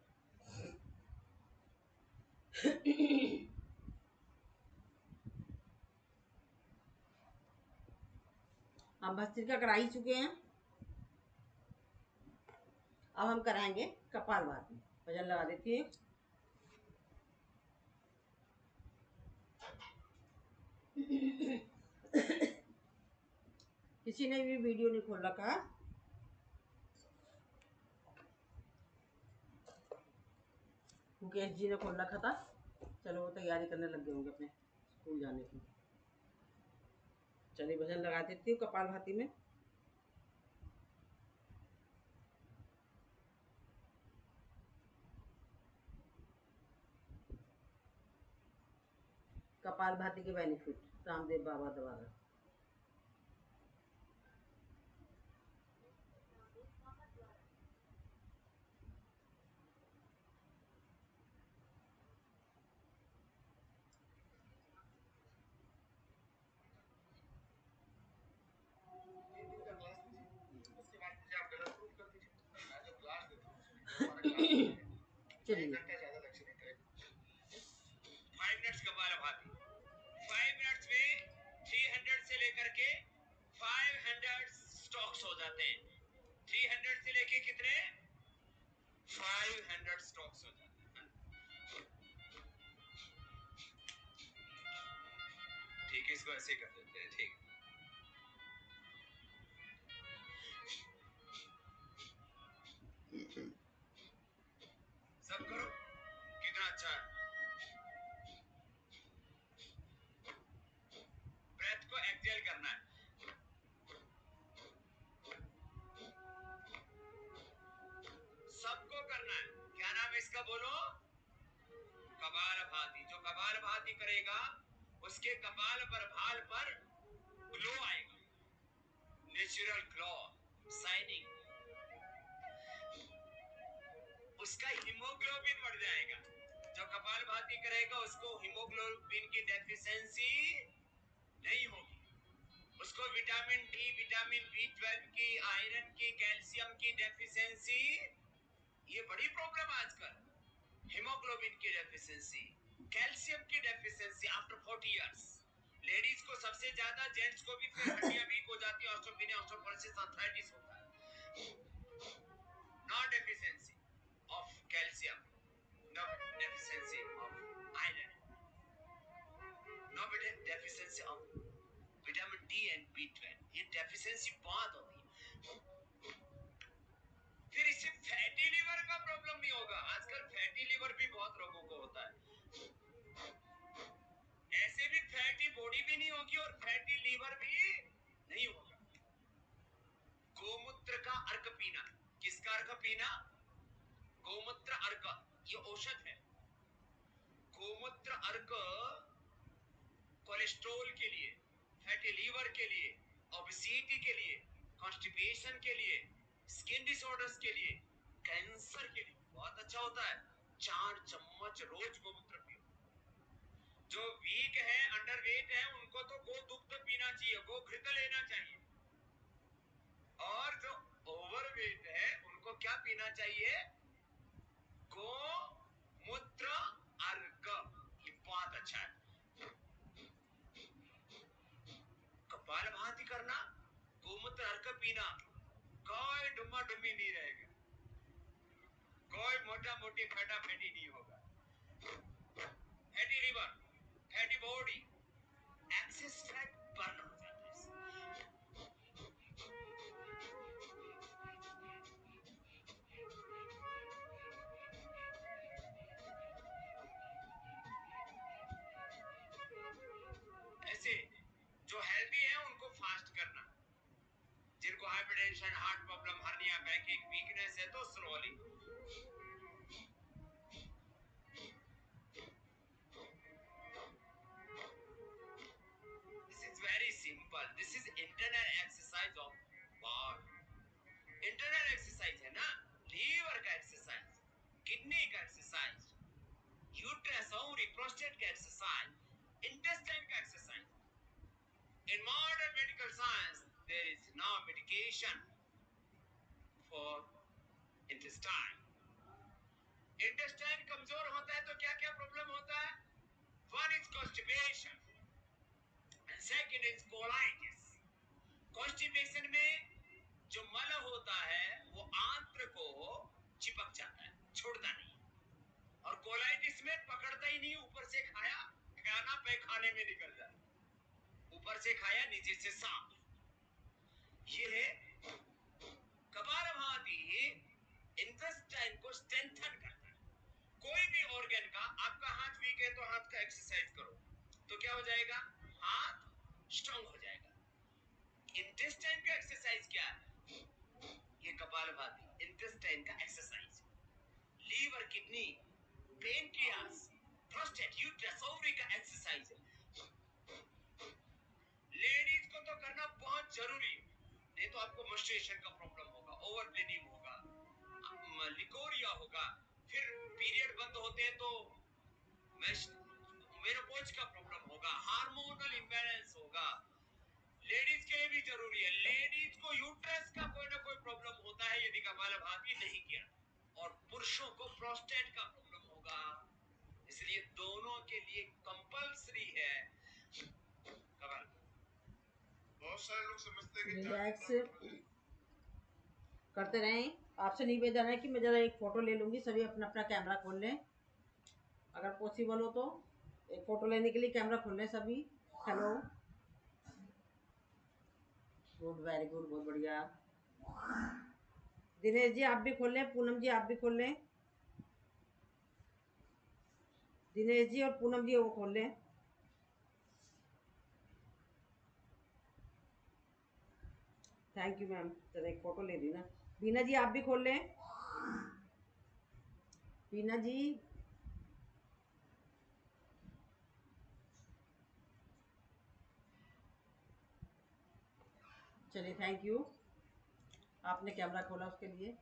हम भस्त्रिका करा ही चुके हैं, अब हम कराएंगे कपालभाति। वजन लगा देती है। किसी ने भी वीडियो नहीं खोल रखा, मुकेश जी ने खोल रखा था। चलो, वो तैयारी करने लग गए होंगे अपने स्कूल जाने की। चलिए, वजन लगा देती हूँ कपालभाति में। कपालभाति के बेनिफिट रामदेव बाबा द्वारा। चलिए 5 मिनट्स कपालभाति। 5 मिनट्स में 300 से लेकर के 500 स्टॉक्स हो जाते हैं। 300 से लेके कितने 500 स्टॉक्स हो जाते हैं। ठीक है, इसको ऐसे कर देते हैं। ठीक, सब करो, कितना अच्छा है। ब्रेथ को एक्सेल करना है। सबको करना है। क्या नाम है इसका बोलो? कपालभाति। जो कपालभाति करेगा उसके कपाल पर भाल पर ग्लो आएगा, नेचुरल ग्लो, शाइनिंग। उसका हीमोग्लोबिन बढ़ जाएगा। जो कपालभाति करेगा उसको हीमोग्लोबिन की डेफिशिएंसी नहीं होगी। उसको विटामिन डी, विटामिन बी12 की, आयरन की, कैल्शियम की डेफिशिएंसी, ये बड़ी प्रॉब्लम आजकल। हीमोग्लोबिन की डेफिशिएंसी, कैल्शियम की डेफिशिएंसी आफ्टर 40 इयर्स। लेडीज को सबसे ज्यादा, जेंट्स को भी फिर हड्डियां वीक हो जाती है, ऑस्टियोपेनिया, ऑस्टियोपोरोसिस, आर्थराइटिस होता है। Not deficiency of calcium, no deficiency of iron, no deficiency of vitamin D and B12, ये deficiency बहुत होती है। फिर इससे फैटी लीवर का प्रॉब्लम नहीं होगा। आजकल फैटी लीवर भी बहुत लोगों को होता है। ऐसे भी फैटी बॉडी भी नहीं होगी और फैटी लीवर भी नहीं होगा। गोमूत्र का अर्क पीना। किसका अर्क पीना? गोमूत्र अर्क, ये औषध है। गोमूत्र अर्क कोलेस्ट्रॉल के लिए, फैटी लीवर के लिए, ओबेसिटी के लिए, कॉन्स्टिपेशन के लिए, स्किन डिसऑर्डर्स के लिए, कैंसर के लिए बहुत अच्छा होता है। 4 चम्मच रोज गोमूत्र पियो। जो वीक है, अंडरवेट है, उनको तो गोदुग्ध पीना चाहिए, गोघृत लेना चाहिए। और जो ओवरवेट है उनको क्या पीना चाहिए? गोमूत्र अर्क। ये बहुत अच्छा है। कपालभाति करना, गोमूत्र अर्क पीना, कोई डुम्मा डुम्मी नहीं रहेगा, कोई मोटा मोटी फटा फैटी नहीं होगा। Fatty liver, fatty body, excess fat burn हो जाता है। ऐसे जो हेल्दी है उनको फास्ट करना। जिनको hypertension, heart problem, hernia, बैकएक, weakness है तो slowly. This is very simple. This is internal exercise of body. Internal exercise है ना, लीवर का एक्सरसाइज, किडनी का एक्सरसाइज, यूट्रस और प्रोस्टेट का एक्सरसाइज, इंटेस्टाइन का exercise. In modern medical science, there is no medication for intestine. Intestine कमजोर होता है तो क्या क्या प्रॉब्लम होता है? One is constipation and second is colitis. Constipation में जो मल होता है वो आंत्र को चिपक जाता है, छोड़ता नहीं। और कोलाइटिस में पकड़ता ही नहीं, ऊपर से खाया, खाना पैखाने में निकल जाता, ऊपर से खाया नीचे से साफ। ये है कपालभाति। इंटेस्टाइन को स्ट्रेंथन करता है। कोई भी ऑर्गन का, आपका हाथ वीक है तो हाथ का एक्सरसाइज करो तो क्या हो जाएगा? हाथ स्ट्रांग हो जाएगा। इंटेस्टाइन का एक्सरसाइज क्या है? ये कपालभाति इंटेस्टाइन का exercise. Liver, kidney, pancreas, prostate, uterus, ovary का एक्सरसाइज है। लेडीज को तो करना बहुत जरूरी है, नहीं तो आपको menstruation का प्रॉब्लम होगा, ओवर ब्लीडिंग होगा, लिकोरिया होगा, फिर पीरियड बंद होते हैं तो मेनोपॉज का प्रॉब्लम होगा, हार्मोनल इंबैलेंस होगा। लेडीज के लिए भी जरूरी है। लेडीज को यूट्रस का कोई ना कोई प्रॉब्लम होता है यदि कपालभाति नहीं किया। और पुरुषों को प्रोस्टेट का प्रॉब्लम होगा, इसलिए दोनों के लिए कंपल्सरी है कपाल। बहुत सारे लोग समझते हैं कि रिलैक्स करते रहें। आपसे निवेदन है कि मैं ज़रा एक फ़ोटो ले लूँगी, सभी अपना अपना कैमरा खोल लें, अगर पॉसिबल हो तो। एक फ़ोटो लेने के लिए कैमरा खोल लें सभी। हेलो, गुड, वेरी गुड, बहुत बढ़िया। दिनेश जी आप भी खोल लें, पूनम जी आप भी खोल लें, दिनेश जी और पूनम जी वो खोल लें। थैंक यू मैम, जरा एक फ़ोटो ले ली ना। बीना जी आप भी खोल लें, बीना जी। चलिए, थैंक यू, आपने कैमरा खोला उसके लिए।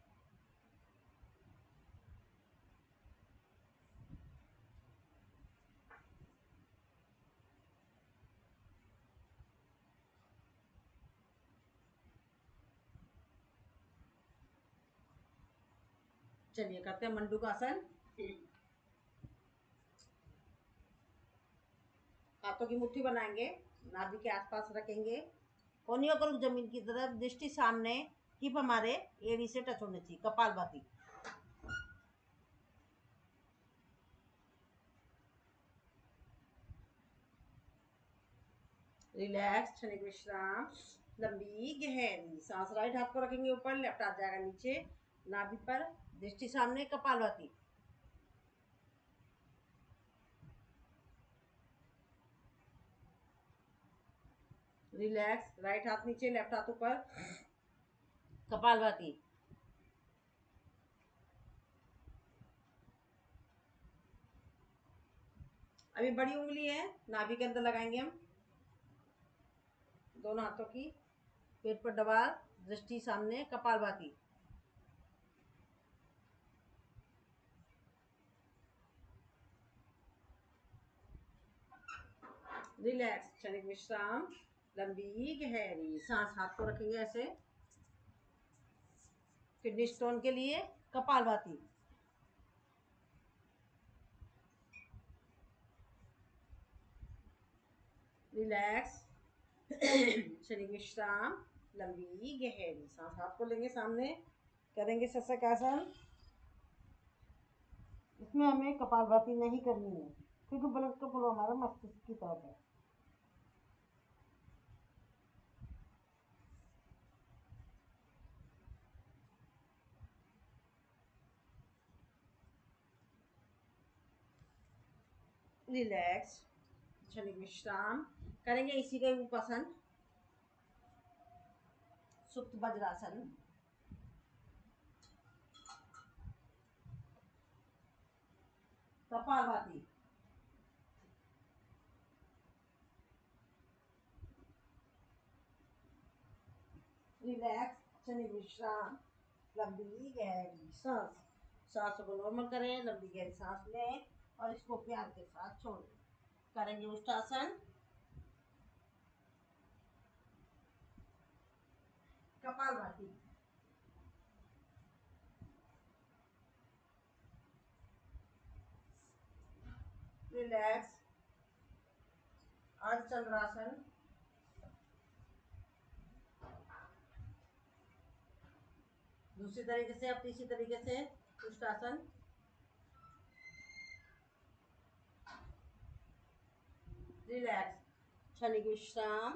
चलिए करते हैं मंडूकासन। हाथों की मुट्ठी बनाएंगे, नाभि के आसपास रखेंगे, कोहनियों को रुख जमीन की तरफ, दृष्टि सामने, हिप हमारे एड़ी से टच होने चाहिए, कपालभाति। रिलैक्स, क्षणिक विश्राम, लंबी गहरी सांस। राइट हाथ को रखेंगे ऊपर, लेफ्ट हाथ जाएगा नीचे नाभि पर, दृष्टि सामने, कपालभाति। रिलैक्स, राइट हाथ नीचे, लेफ्ट हाथ ऊपर, कपालभाति। अभी बड़ी उंगली है नाभि के अंदर लगाएंगे हम, दोनों हाथों की, पेट पर दबा, दृष्टि सामने, कपालभाति। रिलैक्स, क्षणिक विश्राम, लंबी गहरी सांस। हाथ को रखेंगे ऐसे, किडनी स्टोन के लिए कपालभाति। रिलैक्स, क्षणिक विश्राम, लंबी गहरी सांस। हाथ को लेंगे सामने, करेंगे शशकासन। इसमें हमें कपालभाति नहीं करनी है क्योंकि ब्लड का फ्लो हमारा मस्तिष्क की तरफ है। रिलैक्स, क्षणिक विश्राम, करेंगे इसी का उपासन, सुप्त वज्रासन। कपालभाति। रिलैक्स, क्षणिक विश्राम, लंबी गहरी सांस। सांस को नॉर्मल करें, लंबी गहरी सांस लें और इसको प्यार के साथ छोड़ें। करेंगे उष्टासन, कपालभाति। रिलैक्स, अर्धचंद्रासन। दूसरी तरीके से, अब तीसरी तरीके से उष्टासन। रिलैक्स, क्षणिक विश्राम,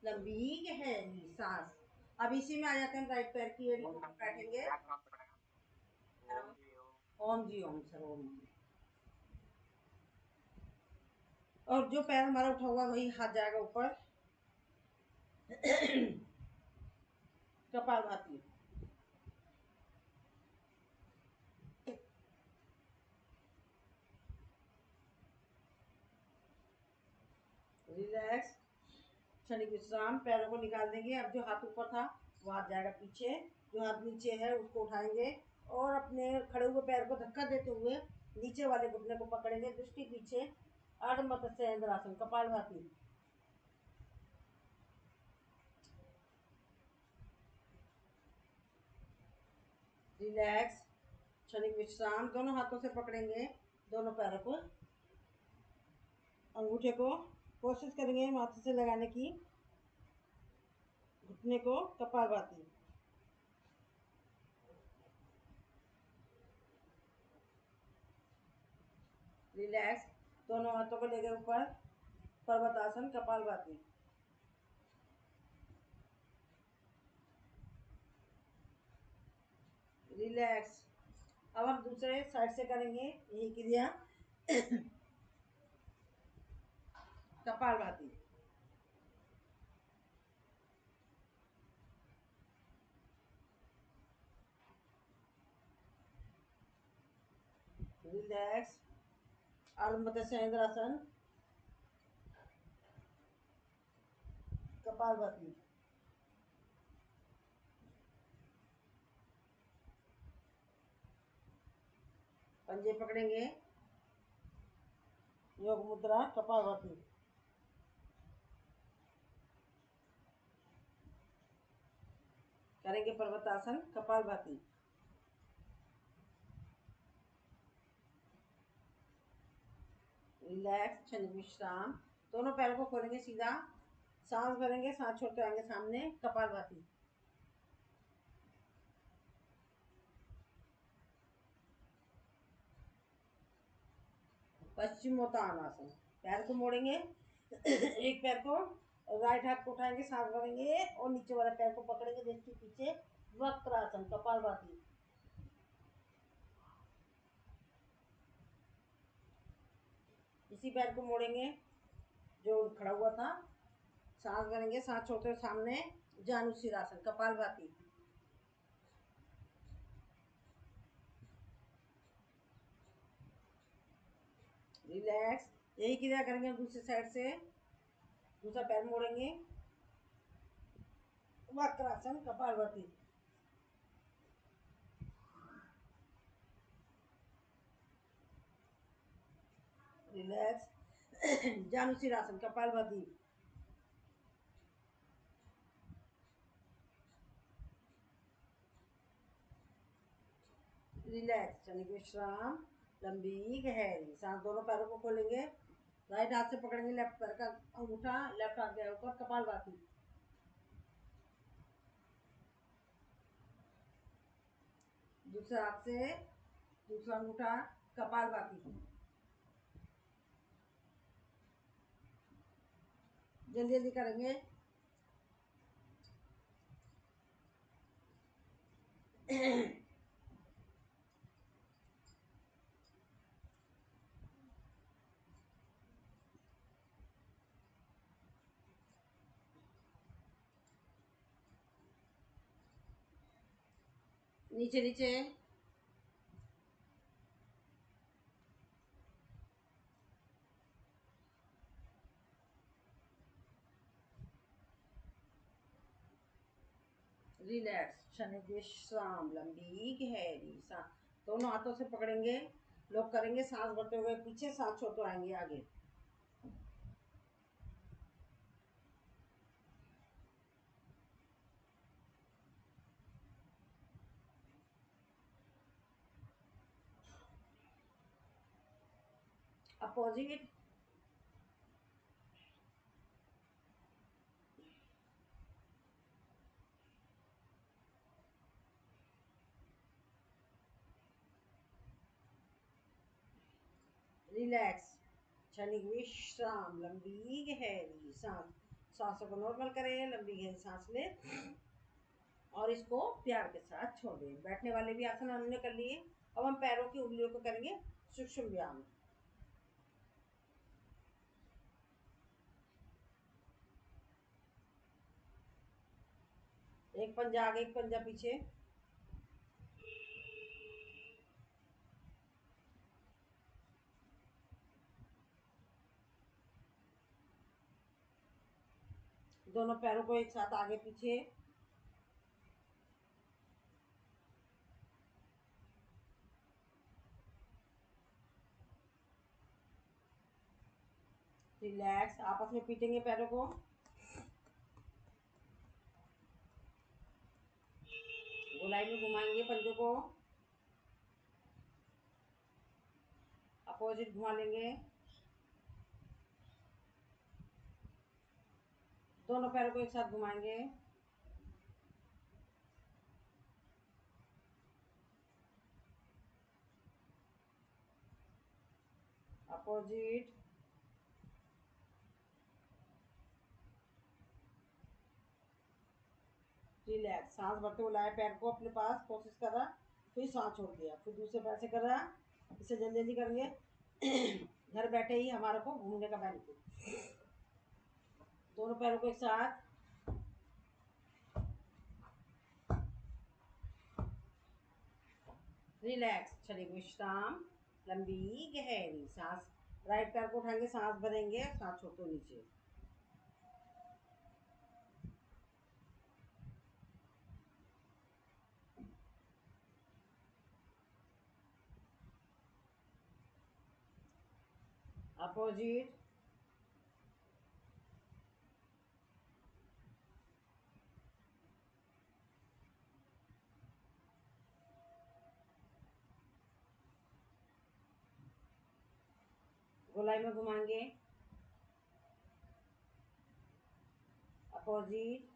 लंबी गहरी सांस। अब इसी में आ जाते हैं राइट पैर की एड़ी को बैठेंगे। ओम जी, ओम सर, ओम जी। और जो पैर हमारा उठा हुआ वही हाथ जाएगा ऊपर, कपालभाति। रिलैक्स, क्षणिक विश्राम, पैरों को निकाल देंगे। अब जो हाथ ऊपर था वो हाथ जाएगा पीछे, जो हाथ नीचे है उसको उठाएंगे और अपने खड़े हुए पैर को धक्का देते हुए नीचे वाले घुटने को पकड़ेंगे, दृष्टि पीछे, अर्ध मत्स्येंद्रासन, कपालभाति। रिलैक्स, क्षणिक विश्राम। दोनों हाथों से पकड़ेंगे दोनों पैरों को, अंगूठे को कोशिश करेंगे माथे से लगाने की, घुटने को कपालभाति। रिलैक्स। दोनों हाथों को लेकर ऊपर, पर्वतासन कपालभाति। रिलैक्स। अब हम दूसरे साइड से करेंगे यही क्रिया कपालभाति। रिलैक्स। अर्ध मत्स्येंद्रासन कपालभाति। पंजे पकड़ेंगे, योग मुद्रा कपालभाति। करेंगे पर्वतासन कपालभाति। रिलैक्स, क्षणिक विश्राम। दोनों पैरों को खोलेंगे सीधा, सांस भरेंगे, सांस छोड़ते आएंगे सामने, कपालभाति। पश्चिमोत्तानासन। पैर को मोड़ेंगे एक पैर को राइट हाथ को उठाएंगे, सांस भरेंगे और नीचे वाले पैर को पकड़ेंगे दृष्टि पीछे, वक्रासन कपालभाति। इसी पैर को मोड़ेंगे जो खड़ा हुआ था, सांस भरेंगे, सांस छोड़ते हुए सामने, जानुशिरासन कपालभाति। रिलैक्स। यही क्रिया करेंगे दूसरी साइड से। दूसरा पैर मोड़ेंगे, वक्रासन कपालभाति। रिलैक्स। जानुशिरासन कपालभाति। रिलैक्स, क्षणिक विश्राम। लंबी गहरी सांस। दोनों पैरों को खोलेंगे, राइट हाथ से पकड़ेंगे लेफ्ट पैर का अंगूठा, लेफ्ट हाथ के ऊपर, कपालभाति। दूसरे हाथ से दूसरा अंगूठा, कपालभाति। जल्दी जल्दी करेंगे। नीचे नीचे। रिलैक्स, क्षणिक विश्राम। लंबी गहरी सांस। दोनों हाथों से पकड़ेंगे, लॉक करेंगे, सांस भरते हुए पीछे, सांस छोड़ते आएंगे आगे। अपोजिट। रिलैक्स, क्षणिक विश्राम। लंबी गहरी सांस। सांसों को नॉर्मल करें, लंबी गहरी सांस लें और इसको प्यार के साथ छोड़ दें। बैठने वाले भी आसन हमने कर लिए। अब हम पैरों की उंगलियों को करेंगे सूक्ष्म व्यायाम। एक पंजा आगे, एक पंजा पीछे। दोनों पैरों को एक साथ आगे पीछे। रिलैक्स। आपस में पीटेंगे पैरों को, गोलाई में घुमाएंगे पंजों को। अपोजिट घुमा लेंगे। दोनों पैरों को एक साथ घुमाएंगे। अपोजिट। रिलैक्स। सांस भरते हुए लाया पैर को अपने पास, कोशिश कर रहा, फिर सांस छोड़ दिया, फिर दूसरे पैर से कर रहा। इसे जल्दी जल्दी करेंगे। घर बैठे ही हमारे को घूमने का बेनिफिट। दोनों पैरों को एक साथ। रिलैक्स। शरीर विश्राम। लंबी गहरी सांस। राइट पैर को उठाएंगे, सांस भरेंगे, सांस छोड़ते हुए नीचे। अपोजिट। गोलाई में घुमाएंगे। अपोजिट।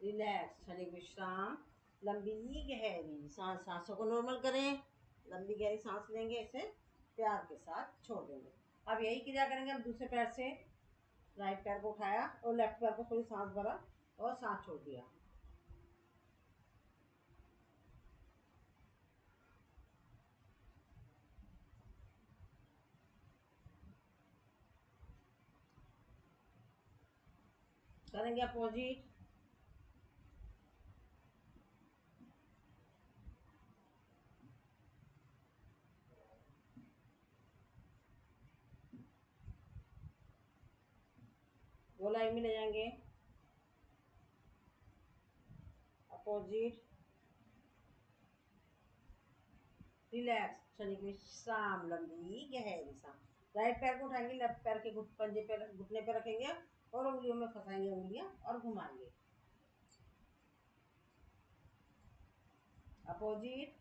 रिलैक्स। शरीर विश्राम। लंबी गहरी सांस। सांसों को नॉर्मल करें। लंबी गहरी सांस लेंगे, इसे प्यार के साथ छोड़ देंगे। अब यही क्रिया करेंगे हम दूसरे पैर से। राइट पैर को उठाया और लेफ्ट पैर को थोड़ी सांस भरा और सांस छोड़ दिया। करेंगे अपोजिट। गोलाई में ले जाएंगे। अपोजिट। रिलैक्स। शरीर विश्राम। लंबी गहरी सांस। राइट पैर को उठाएंगे, लेफ्ट पैर के पंजे पे घुटने पे रखेंगे और उंगलियों में फंसाएंगे उंगलियां और घुमाएंगे। अपोजिट।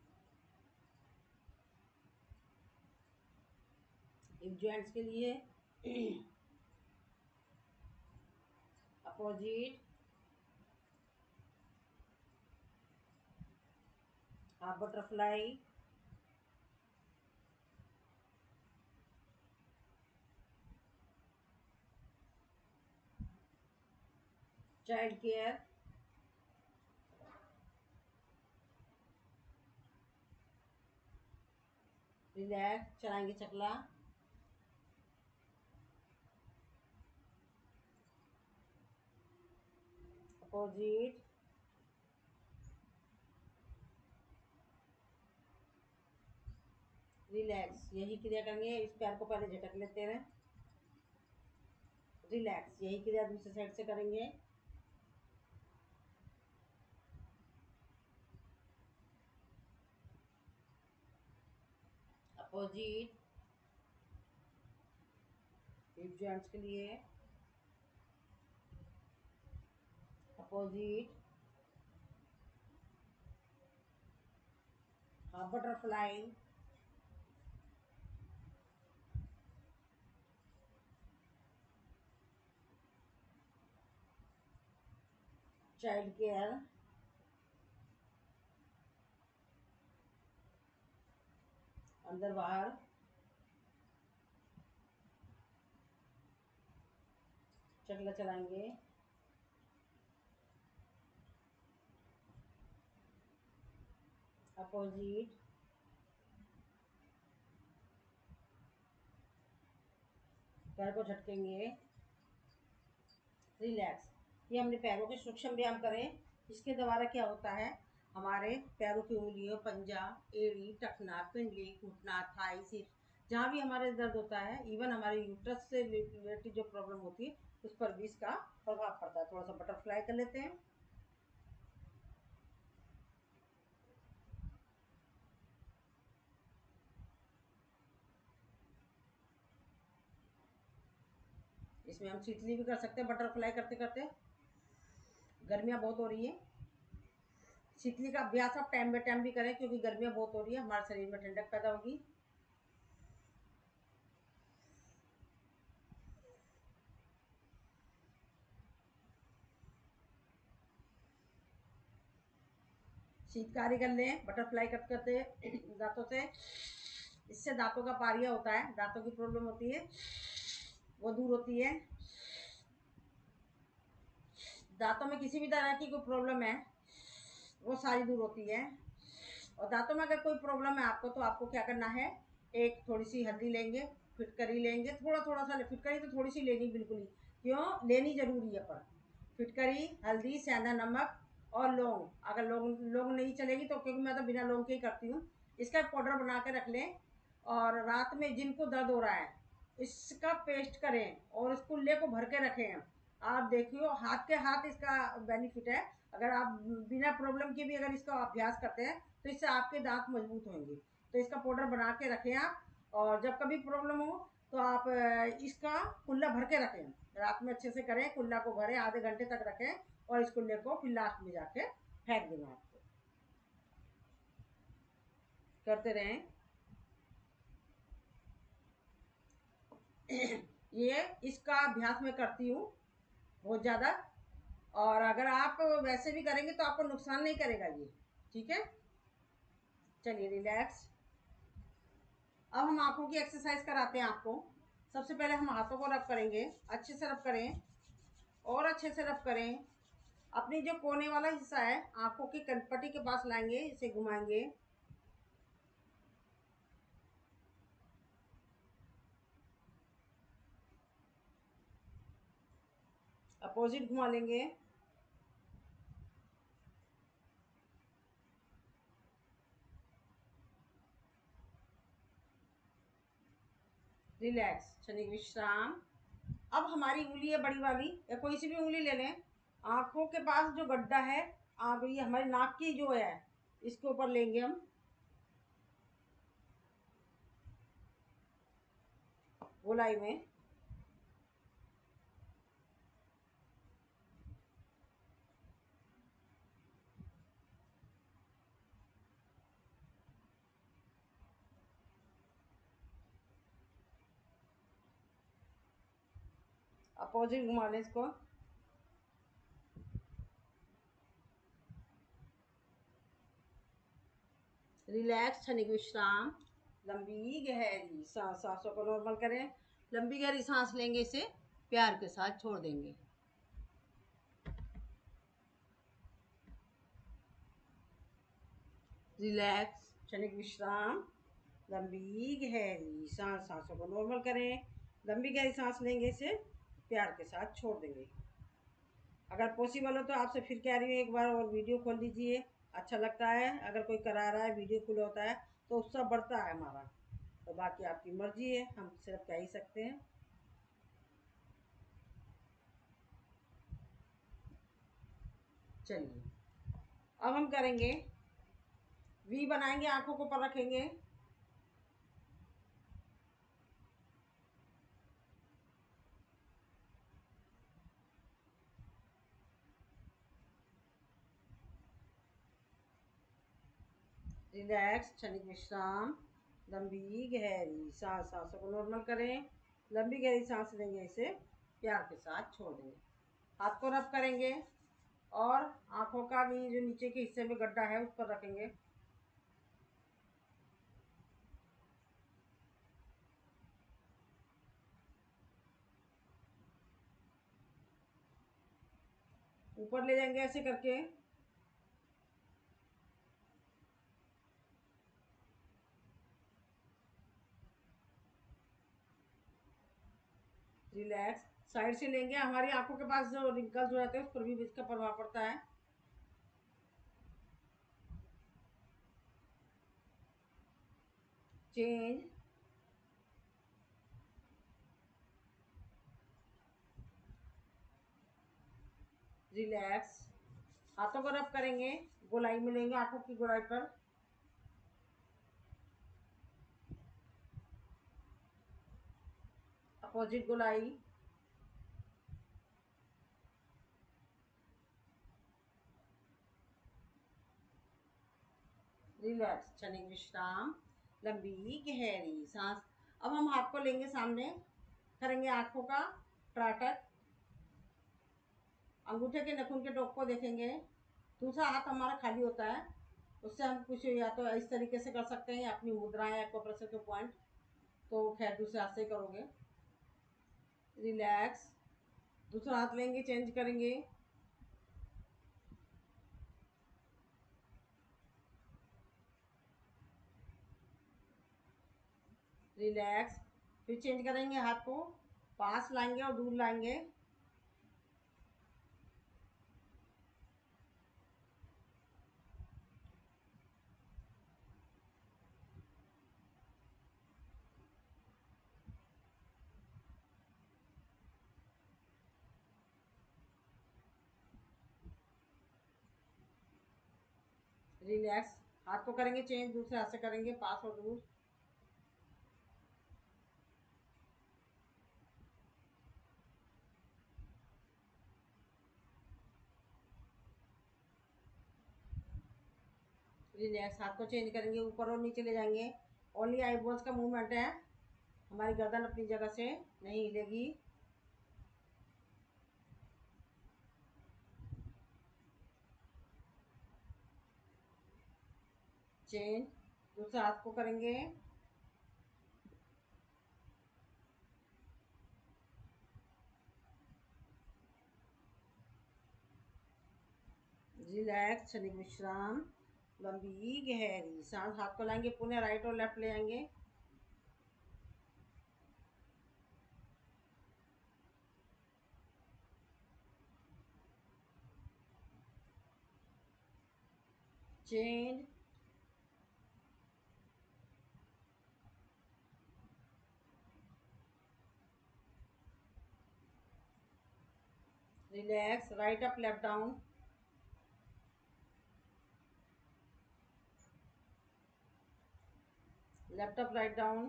हिप जॉइंट्स के लिए। Opposite. Half butterfly. Child care. Relax. चलाएंगे चकला। अपोजिट। रिलैक्स। यही क्रिया करेंगे। इस पैर को पहले झटक लेते हैं। रिलैक्स। यही क्रिया दूसरे साइड से करेंगे। अपोजिट। हिप जॉइंट्स के लिए। Opposite. Half butterfly. Child care. अंदर बाहर। चकला चलाएंगे। अपोजिट। पैर को झटकेंगे। रिलैक्स। ये हमने पैरों के सूक्ष्म व्यायाम करें। इसके द्वारा क्या होता है, हमारे पैरों की उंगलियों, पंजा, एड़ी, टखना, पिंडली, घुटना, थाई, सिर, जहाँ भी हमारे दर्द होता है, इवन हमारे यूट्रस से रिलेटेड जो प्रॉब्लम होती है उस पर भी इसका प्रभाव पड़ता है। थोड़ा सा बटरफ्लाई कर लेते हैं। इसमें हम शीतली भी कर सकते हैं बटरफ्लाई करते करते। गर्मियाँ बहुत हो रही है, शीतली का अभ्यास आप टाइम बाय टाइम भी करें, क्योंकि गर्मियाँ बहुत हो रही है, हमारे शरीर में ठंडक पैदा होगी। शीतकारी कर लें, बटरफ्लाई कट करते दांतों से। इससे दांतों का पारिया होता है, दांतों की प्रॉब्लम होती है वो दूर होती है। दांतों में किसी भी तरह की कोई प्रॉब्लम है वो सारी दूर होती है। और दांतों में अगर कोई प्रॉब्लम है आपको, तो आपको क्या करना है, एक थोड़ी सी हल्दी लेंगे, फिटकरी लेंगे, थोड़ा थोड़ा सा फिटकरी तो थोड़ी सी लेनी बिल्कुल ही, क्यों लेनी जरूरी है, पर फिटकरी, हल्दी, सेंधा नमक और लौंग। अगर लौंग लौंग नहीं चलेगी तो, क्योंकि मैं तो बिना लौंग के ही करती हूँ, इसका पाउडर बना के रख लें। और रात में जिनको दर्द हो रहा है, इसका पेस्ट करें और इस कुल्ले को भर के रखें। आप देखियो, हाथ के हाथ इसका बेनिफिट है। अगर आप बिना प्रॉब्लम के भी अगर इसका अभ्यास करते हैं, तो इससे आपके दांत मजबूत होंगे। तो इसका पाउडर बना के रखें आप, और जब कभी प्रॉब्लम हो तो आप इसका कुल्ला भर के रखें। रात में अच्छे से करें, कुल्ला को भरें, आधे घंटे तक रखें, और इस कुल्ले को फिर लास्ट में जाके फेंक देना। आपको करते रहें। ये इसका अभ्यास मैं करती हूँ बहुत ज़्यादा। और अगर आप वैसे भी करेंगे तो आपको नुकसान नहीं करेगा ये, ठीक है। चलिए रिलैक्स। अब हम आंखों की एक्सरसाइज कराते हैं आपको। सबसे पहले हम हाथों को रब करेंगे, अच्छे से रब करें और अच्छे से रब करें। अपनी जो कोने वाला हिस्सा है आंखों की कनपट्टी के पास लाएंगे, इसे घुमाएंगे। अपोजिट घुमा लेंगे। रिलैक्स, क्षणिक विश्राम। अब हमारी उंगली है बड़ी वाली, या कोई सी भी उंगली ले लें। आंखों के पास जो गड्ढा है, आँख ये हमारी नाक की जो है, इसके ऊपर लेंगे हम गोलाई में। अपोजिट घुमा लें इसको। रिलैक्स, क्षणिक विश्राम। लंबी गहरी सांस, सांसों को नॉर्मल करें। लंबी गहरी सांस लेंगे, इसे प्यार के साथ छोड़ देंगे। रिलैक्स, क्षणिक विश्राम। लंबी गहरी सांस, सांसों को नॉर्मल करें। लंबी गहरी सांस लेंगे, इसे प्यार के साथ छोड़ देंगे। अगर पॉसिबल हो तो आपसे फिर कह रही हूँ, एक बार और वीडियो खोल लीजिए। अच्छा लगता है अगर कोई करा रहा है, वीडियो खुला होता है तो उत्साह बढ़ता है हमारा। तो बाकी आपकी मर्जी है, हम सिर्फ कह ही सकते हैं। चलिए अब हम करेंगे, वी बनाएंगे, आंखों को ऊपर रखेंगे। रिलैक्स, क्षणिक विश्राम। लंबी गहरी सांस, सांसों को नॉर्मल करें। लंबी गहरी सांस लेंगे, इसे प्यार के साथ छोड़ देंगे। हाथ को रब करेंगे और आंखों का जो नीचे के हिस्से में गड्ढा है उस पर रखेंगे। ऊपर ले जाएंगे ऐसे करके। रिलैक्स, साइड से लेंगे। हमारी आंखों के पास जो रिंकल्स हो जाते हैं उस पर भी इसका प्रभाव पड़ता है। चेंज। रिलैक्स, हाथों को रब करेंगे, गोलाई में लेंगे, आंखों की गोलाई पर। अपोजिट गोलाई। रिलैक्स, क्षणिक विश्राम, लंबी गहरी सांस। अब हम हाथ को लेंगे सामने, करेंगे आंखों का त्राटक, अंगूठे के नखून के टोक को देखेंगे। दूसरा हाथ हमारा खाली होता है, उससे हम कुछ या तो इस तरीके से कर सकते हैं या अपनी मुद्राएं या एक्वाप्रेशर के पॉइंट, तो खैर दूसरे हाथ से ही करोगे। रिलैक्स, दूसरा हाथ लेंगे, चेंज करेंगे। रिलैक्स, फिर चेंज करेंगे, हाथ को पास लाएंगे और दूर लाएंगे। रिलैक्स, हाथ को करेंगे चेंज, दूसरे हाथ से करेंगे पास और दूर। रिलैक्स, हाथ को चेंज करेंगे, ऊपर और नीचे ले जाएंगे। ओनली आईब्रोज का मूवमेंट है, हमारी गर्दन अपनी जगह से नहीं हिलेगी। चेंज, दूसरा हाथ को करेंगे। रिलैक्स, क्षणिक विश्राम, लंबी गहरी सांस। हाथ को लाएंगे, पुनः राइट और लेफ्ट ले आएंगे। Change, relax, right up left down. Left up write down.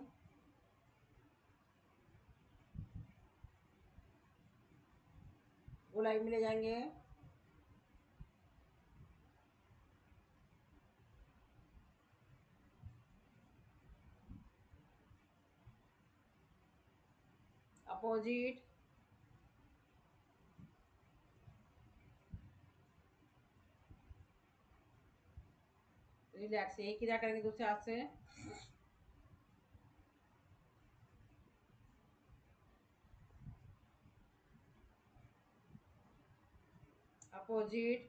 गोलाई में ले जाएंगे। अपोजिट। रिलैक्स, यही क्रिया करेंगे दूसरे हाथ से। अपोजिट।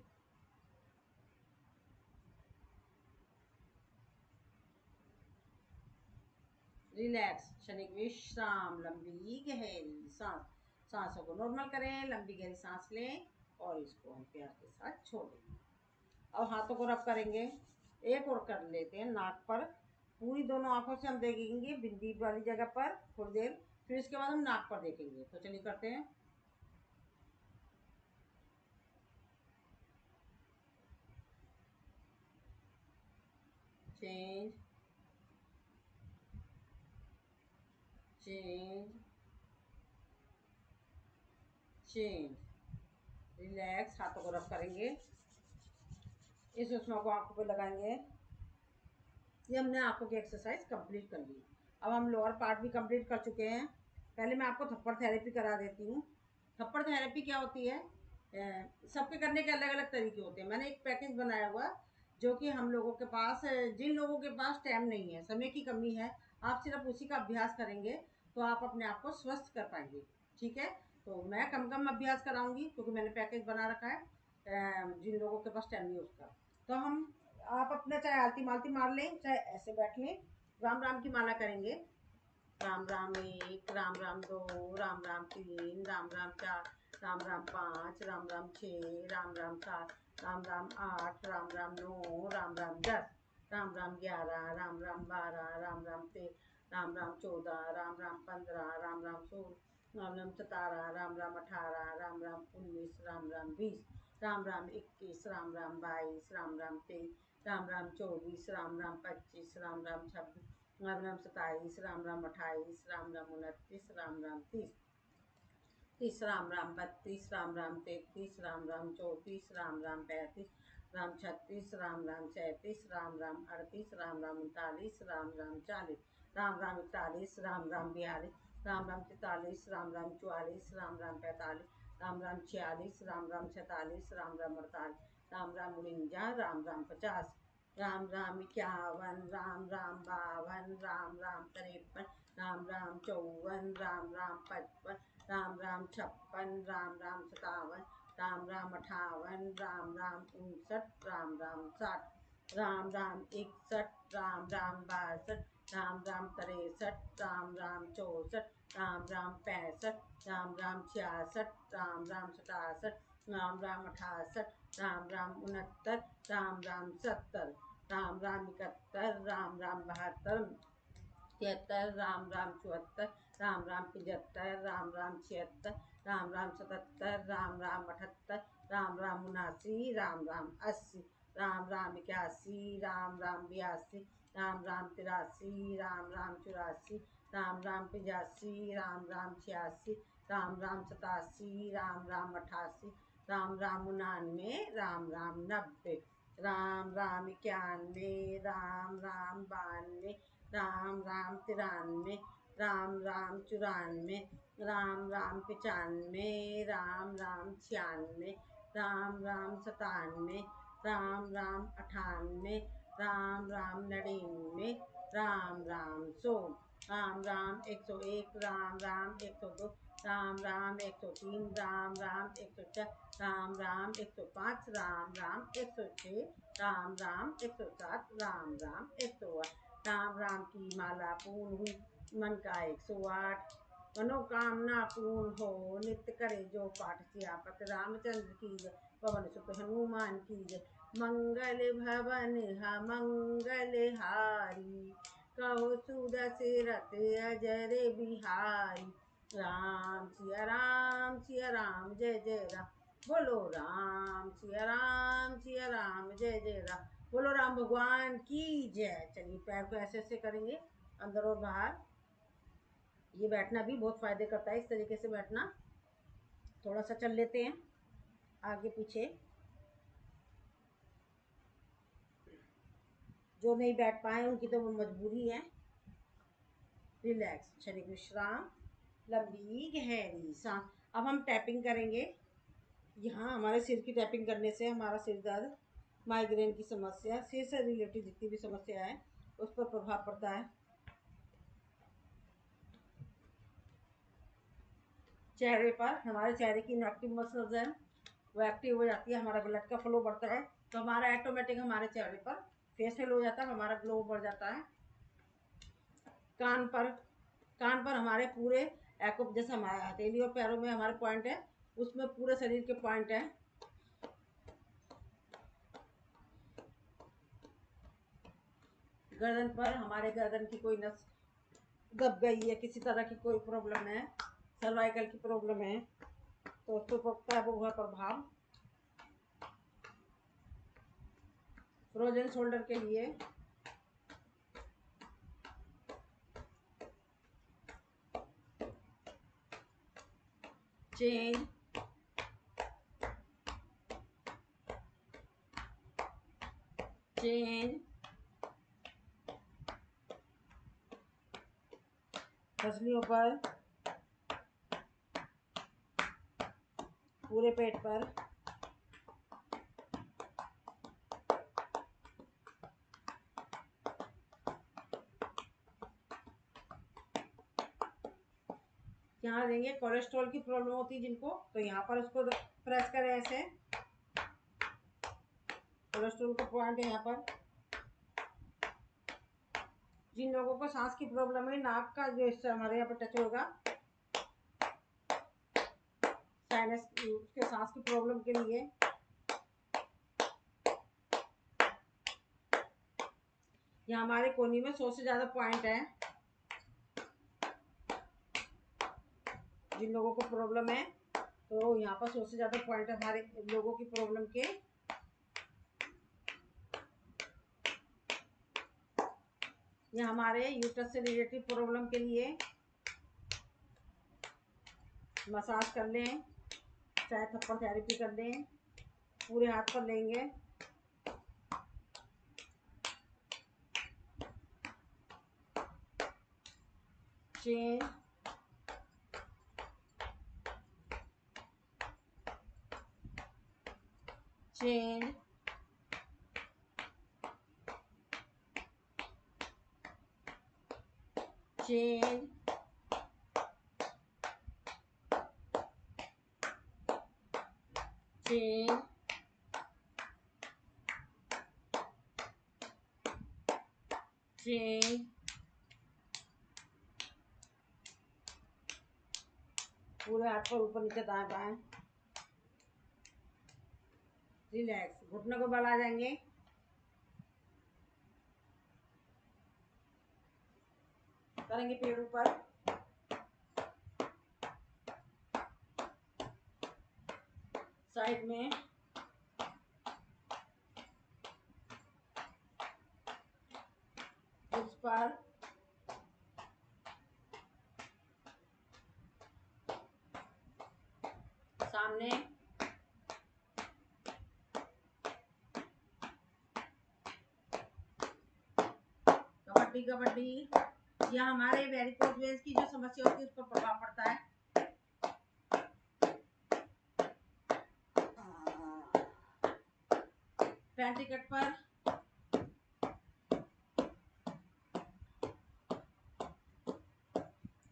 रिलैक्स, क्षणिक विश्राम, लंबी गहरी सांस। सांसों को नॉर्मल करें, लंबी गहरी सांस लें और इसको हम प्यार के साथ छोड़ें। अब हाथों को रब करेंगे। एक और कर लेते हैं नाक पर, पूरी दोनों आंखों से हम देखेंगे बिंदी वाली जगह पर थोड़ी देर, फिर इसके बाद हम नाक पर देखेंगे। तो चलिए करते हैं। Change, change, change. रिलैक्स, हाथों को रब करेंगे, इस उष्मा को आंखों पे लगाएंगे। ये हमने आंखों की एक्सरसाइज कंप्लीट कर ली। अब हम लोअर पार्ट भी कंप्लीट कर चुके हैं। पहले मैं आपको थप्पड़ थेरेपी करा देती हूँ। थप्पड़ थेरेपी क्या होती है, सबके करने के अलग अलग तरीके होते हैं। मैंने एक पैकेज बनाया हुआ जो कि हम लोगों के पास, जिन लोगों के पास टाइम नहीं है, समय की कमी है, आप सिर्फ उसी का अभ्यास करेंगे तो आप अपने आप को स्वस्थ कर पाएंगे। ठीक है, तो मैं कम कम अभ्यास कराऊंगी क्योंकि मैंने पैकेज बना रखा है, जिन लोगों के पास टाइम नहीं है उसका। तो हम, आप अपना चाहे आलती मालती मार लें, चाहे ऐसे बैठ लें। राम राम की माला करेंगे। राम राम एक, राम राम दो, राम राम तीन, राम राम चार, राम राम पाँच, राम राम छः, राम राम सात, राम राम आठ, राम राम नौ, राम राम 10, राम राम 11, राम राम 12, राम राम 13, राम राम 14, राम राम 15, राम राम 16, राम राम 17, राम राम 18, राम राम 19, राम राम 20, राम राम 21, राम राम 22, राम राम 23, राम राम 24, राम राम 25, राम राम 26, राम राम 27, राम राम 28, राम राम 29, राम राम 30, 30, राम राम 32, राम राम 33, राम राम 34, राम राम 35, राम 36, राम 37, राम 38, राम 39, राम 40, राम 41, राम 42, राम 43, राम 44, राम 45, राम 46, राम 47, राम 48, राम 49, राम 50, राम 51, राम 52, राम 53, राम 54, राम 55, राम 56, राम 57, राम 58, राम 59, राम 60, राम 61, राम 62, राम 63, राम 64, राम 65, राम 66, राम 67, राम 68, राम 69, राम 70, राम 71, राम 72, 73, राम 74, राम 75, राम 76, राम 77, राम 78, राम 79, राम 80, राम 81, राम 82, राम 83, राम 84, राम 85, राम 86, राम 87, राम 88, राम 99, राम 90, राम 91, राम 92, राम 93, राम 94, राम 95, राम 96, राम 97, राम 98, राम 99, राम 100, राम 101, राम 102, राम 103, राम 104, राम 105, राम 106, राम 107, राम 108, राम की माला पूर्ण हुई, मन का 108, मनोकामना पूर्ण हो, नित्य करे जो पाठ सियापत रामचंद्र की जय, पवन सुत हनुमान की जय। मंगल भवन मंगल हारी, कहो सुदशरथ अजर बिहारी, राम सिया राम जय जय राम, बोलो राम सिया राम जय जय राम, बोलो राम भगवान की जय। चलिए पैर को ऐसे ऐसे करेंगे अंदर और बाहर, ये बैठना भी बहुत फायदे करता है, इस तरीके से बैठना। थोड़ा सा चल लेते हैं आगे पीछे, जो नहीं बैठ पाए उनकी तो वो मजबूरी है। रिलैक्स, शरीर विश्राम, लंबी गहरी सांस। अब हम टैपिंग करेंगे। यहाँ हमारे सिर की टैपिंग करने से हमारा सिर दर्द, माइग्रेन की समस्या, सिर से रिलेटेड जितनी भी समस्या है उस पर प्रभाव पड़ता है। चेहरे पर, हमारे चेहरे की इनएक्टिव मसल्स हैं वो एक्टिव हो जाती है, हमारा ब्लड का फ्लो बढ़ता है तो हमारा ऑटोमेटिक हमारे चेहरे पर फेशियल हो जाता है, हमारा ग्लो बढ़ जाता है। कान पर हमारे पूरे एको, जैसे हमारे हथेली और पैरों में हमारे पॉइंट है, उसमें पूरे शरीर के पॉइंट है। गर्दन पर, हमारे गर्दन की कोई नस दब गई है, किसी तरह की कोई प्रॉब्लम है, सर्वाइकल की प्रॉब्लम है, तो उस पर पड़ता है वो प्रभाव। फ्रोजन शोल्डर के लिए चेंज, पसलियों पर, पूरे पेट पर, यहाँ देंगे। कोलेस्ट्रॉल की प्रॉब्लम होती है जिनको, तो यहाँ पर उसको प्रेस करें ऐसे, कोलेस्ट्रॉल का पॉइंट है यहाँ पर। जिन लोगों को सांस की प्रॉब्लम है, नाक का जो हिस्सा हमारे यहाँ पर टच होगा, साइनस के सांस की प्रॉब्लम के लिए यहाँ हमारे कोहनी में 100 से ज़्यादा पॉइंट है। जिन लोगों को प्रॉब्लम है तो यहाँ पर 100 से ज़्यादा पॉइंट है हमारे लोगों की प्रॉब्लम के। ये हमारे यूट्रस से रिलेटेड प्रॉब्लम के लिए मसाज कर लें, चाहे थप्पड़ थेरेपी कर लें, पूरे हाथ पर लेंगे, change, change, change, change, change, पूरे हाथ पर ऊपर नीचे दाएं बाएं, रिलैक्स, घुटने को बल आ जाएंगे, करेंगे पेड़ ऊपर, साइड में, उस पर, सामने, कबड्डी कबड्डी। यह हमारे वेरिकोज वेन्स की जो समस्या होती है उस पर प्रभाव पड़ता है। पेंटिकट पर,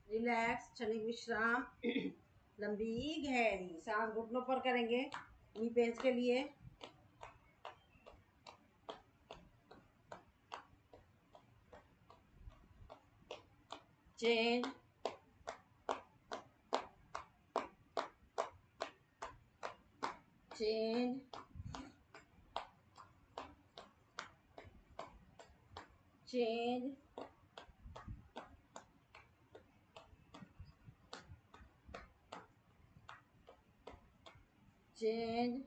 रिलैक्स, क्षणिक विश्राम, लंबी गहरी सांस घुटनों पर करेंगे, नी पेंस के लिए, change, change, change, change,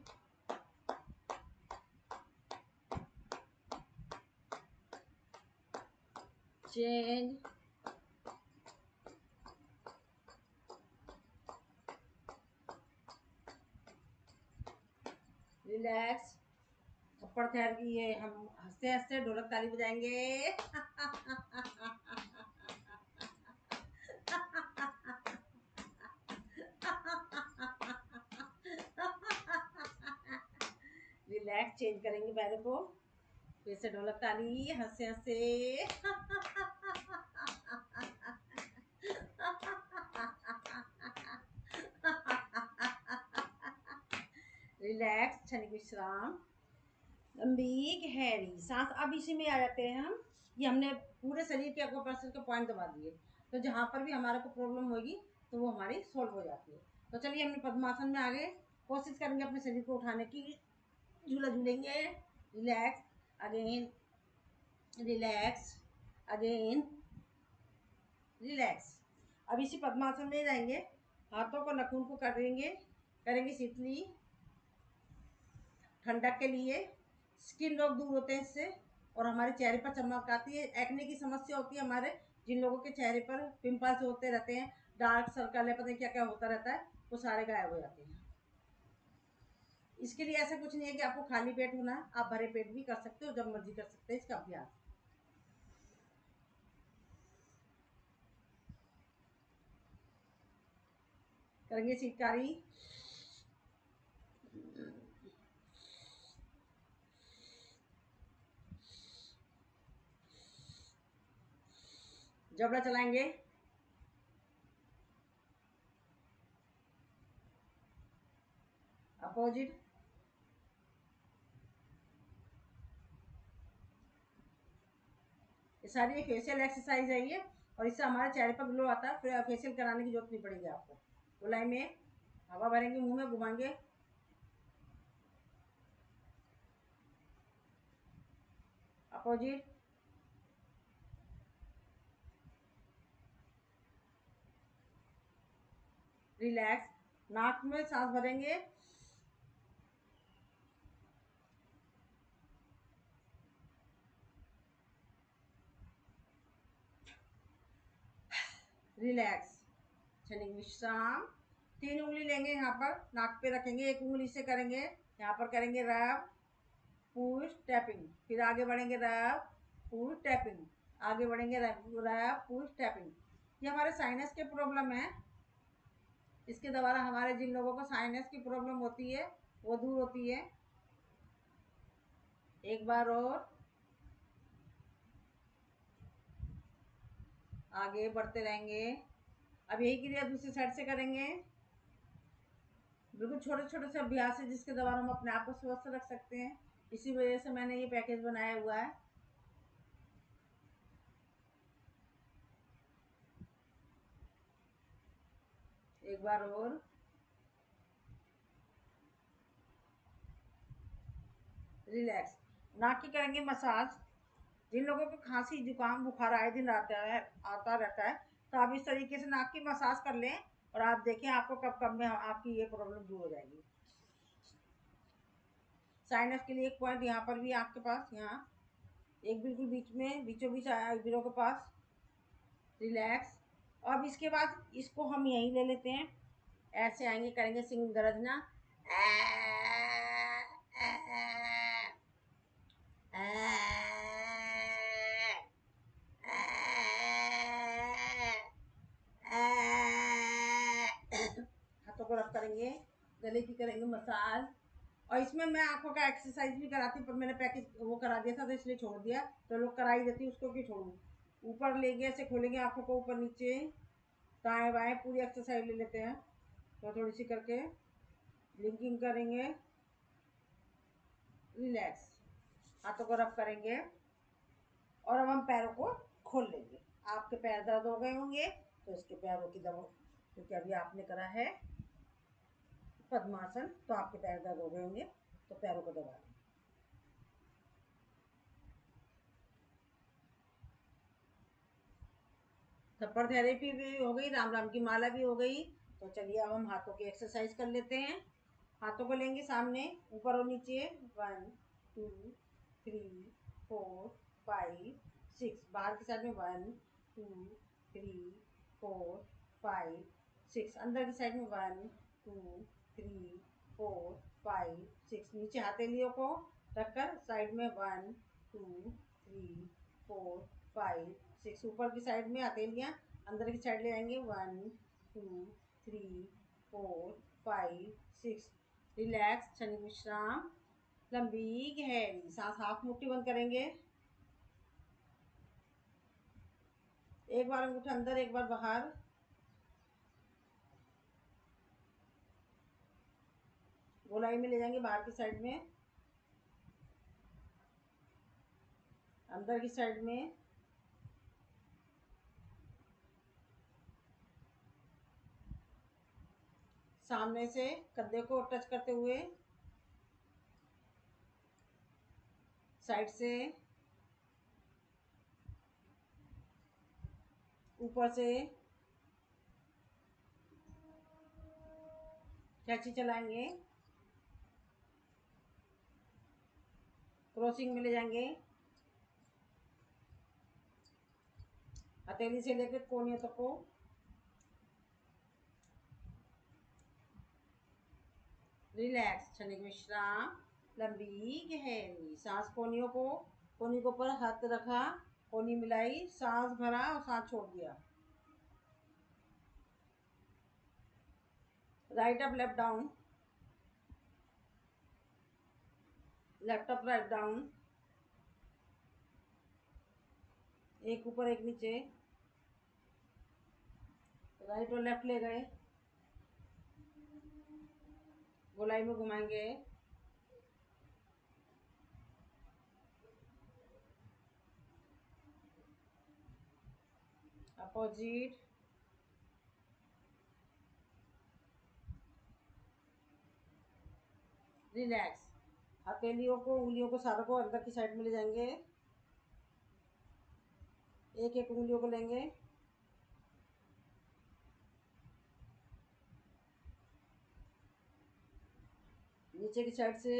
change, relax, थप्पड़ ठहर की ये हम हंसते हंसते ढोलक ताली बजाएंगे। रिलैक्स, चेंज करेंगे पैरों को, फिर से ढोलक ताली, हंसते हंसते। रिलैक्स, क्षणिक विश्राम, लंबी गहरी सांस। अब इसी में आ जाते हैं हम, ये हमने पूरे शरीर के एक्यूप्रेशर के पॉइंट दबा दिए, तो जहाँ पर भी हमारे को प्रॉब्लम होगी तो वो हमारी सॉल्व हो जाती है। तो चलिए हमने पद्मासन में आगे कोशिश करेंगे अपने शरीर को उठाने की, झूला झूलेंगे, relax, again, relax, again, relax. अब इसी पद्मासन में रहेंगे, हाथों को नखून को करेंगे, करेंगे शीतली, ठंडक के लिए, स्किन रोग दूर होते हैं इससे, और हमारे चेहरे पर चमक आती है। एक्ने की समस्या होती है हमारे, जिन लोगों के चेहरे पर पिंपल्स होते रहते हैं, डार्क सर्कल है, पता नहीं क्या क्या होता रहता है, वो सारे गायब हो जाते हैं। इसके लिए ऐसा कुछ नहीं है कि आपको खाली पेट होना, आप भरे पेट भी कर सकते हो, जब मर्जी कर सकते हैं इसका अभ्यास। करेंगे शीतकारी, जबड़ा चलाएंगे, अपोजिट, ये सारी फेशियल एक्सरसाइज है ये, और इससे हमारे चेहरे पर ग्लो आता है, फिर फेशियल कराने की जरूरत नहीं पड़ेगी आपको। गोलाई में हवा भरेंगे, मुंह में घुमाएंगे, अपोजिट, रिलैक्स, नाक में सांस भरेंगे, रिलैक्स, क्षणिक विश्राम। 3 उंगली लेंगे, यहाँ पर नाक पे रखेंगे, एक उंगली से करेंगे, यहाँ पर करेंगे रब, पुश, टैपिंग, फिर आगे बढ़ेंगे रब, पुश, टैपिंग, आगे बढ़ेंगे रब, पुश, टैपिंग, ये हमारे साइनस के प्रॉब्लम है। इसके द्वारा हमारे जिन लोगों को साइनस की प्रॉब्लम होती है वो दूर होती है। एक बार और आगे बढ़ते रहेंगे। अब यही क्रिया दूसरी साइड से करेंगे। बिल्कुल छोटे छोटे से अभ्यास है जिसके द्वारा हम अपने आप को स्वस्थ रख सकते हैं। इसी वजह से मैंने ये पैकेज बनाया हुआ है। एक बार और रिलैक्स। नाक की करेंगे मसाज। जिन लोगों को खांसी जुकाम बुखार आए दिन आता रहता है तो आप इस तरीके से नाक की मसाज कर लें और आप देखें आपको कब कब में आपकी ये प्रॉब्लम दूर हो जाएगी। साइनस के लिए एक पॉइंट यहाँ पर भी आपके पास, यहाँ एक बिल्कुल बीच में बीचों बीच आईब्रो के पास। रिलैक्स। अब इसके बाद इसको हम यहीं ले लेते हैं। ऐसे आएंगे, करेंगे सिंगिंग गरजना। हाथों को रब करेंगे, गले की करेंगे मसाज। और इसमें मैं आंखों का एक्सरसाइज भी कराती हूँ, पर मैंने पैकेज वो करा दिया था तो इसलिए छोड़ दिया। तो लोग करा ही देती, उसको क्यों छोड़ूं। ऊपर लेंगे, ऐसे खोलेंगे आंखों को ऊपर नीचे दाएं बाएं, पूरी एक्सरसाइज ले लेते हैं तो थोड़ी सी करके ब्लिंकिंग करेंगे। रिलैक्स। हाथों को रब करेंगे और अब हम पैरों को खोल लेंगे। आपके पैर दर्द हो गए होंगे तो इसके पैरों की दबा, क्योंकि अभी आपने करा है पद्मासन तो आपके पैर दर्द हो गए होंगे, तो पैरों को दबा लें। थप्पड़ थेरेपी भी हो गई, राम राम की माला भी हो गई। तो चलिए अब हम हाथों की एक्सरसाइज कर लेते हैं। हाथों को लेंगे सामने, ऊपर और नीचे। 1 2 3 4 5 6। बाहर की साइड में 1 2 3 4 5 6। अंदर की साइड में 1 2 3 4 5 6। नीचे हथेलियों को रखकर साइड में 1 2 3 4 5 6। ऊपर की साइड में हथेलियाँ अंदर की साइड ले आएंगे। 1 2 3 4 5 6। रिलैक्स, क्षणिक विश्राम। लंबी गहरी सांस, हाथ मुट्ठी बंद करेंगे। एक बार अंगूठा अंदर, एक बार बाहर। गोलाई में ले जाएंगे, बाहर की साइड में, अंदर की साइड में। सामने से कंधे को टच करते हुए, साइड से, ऊपर से कैंची चलाएंगे। क्रॉसिंग में ले जाएंगे, हथेली से लेकर कोनियों तक को। रिलैक्स, क्षणिक विश्राम। लंबी गहरी सांस, कोनियों को, कोनी के ऊपर हाथ रखा, कोनी मिलाई, सांस भरा और सांस छोड़ दिया। Right up left down, left up write down. एक ऊपर एक नीचे, राइट और लेफ्ट ले गए, गोलाई में घुमाएंगे। अपोजिट। रिलैक्स। हथेलियों को, उंगलियों को सारों को अंदर की साइड में ले जाएंगे। एक एक उंगलियों को लेंगे, नीचे की साइड से।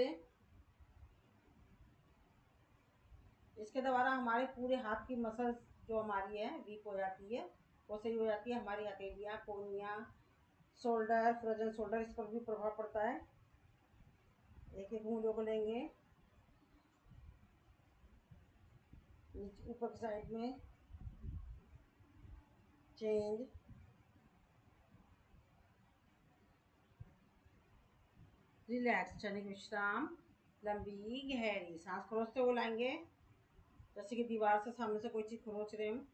इसके द्वारा हमारे पूरे हाथ की मसल्स जो हमारी है वीक हो जाती है, वो सही हो जाती है। हमारी हथेलियाँ, कोहनियाँ, शोल्डर, फ्रोजन शोल्डर, इस पर भी प्रभाव पड़ता है। एक एक उंगलियों को लेंगे, नीचे ऊपर की साइड में, चेंज, रिलैक्स, क्षणिक विश्राम, लंबी गहरी सांस खरोचते हुए लाएंगे, जैसे कि दीवार से सामने से कोई चीज खरोच रहे हम।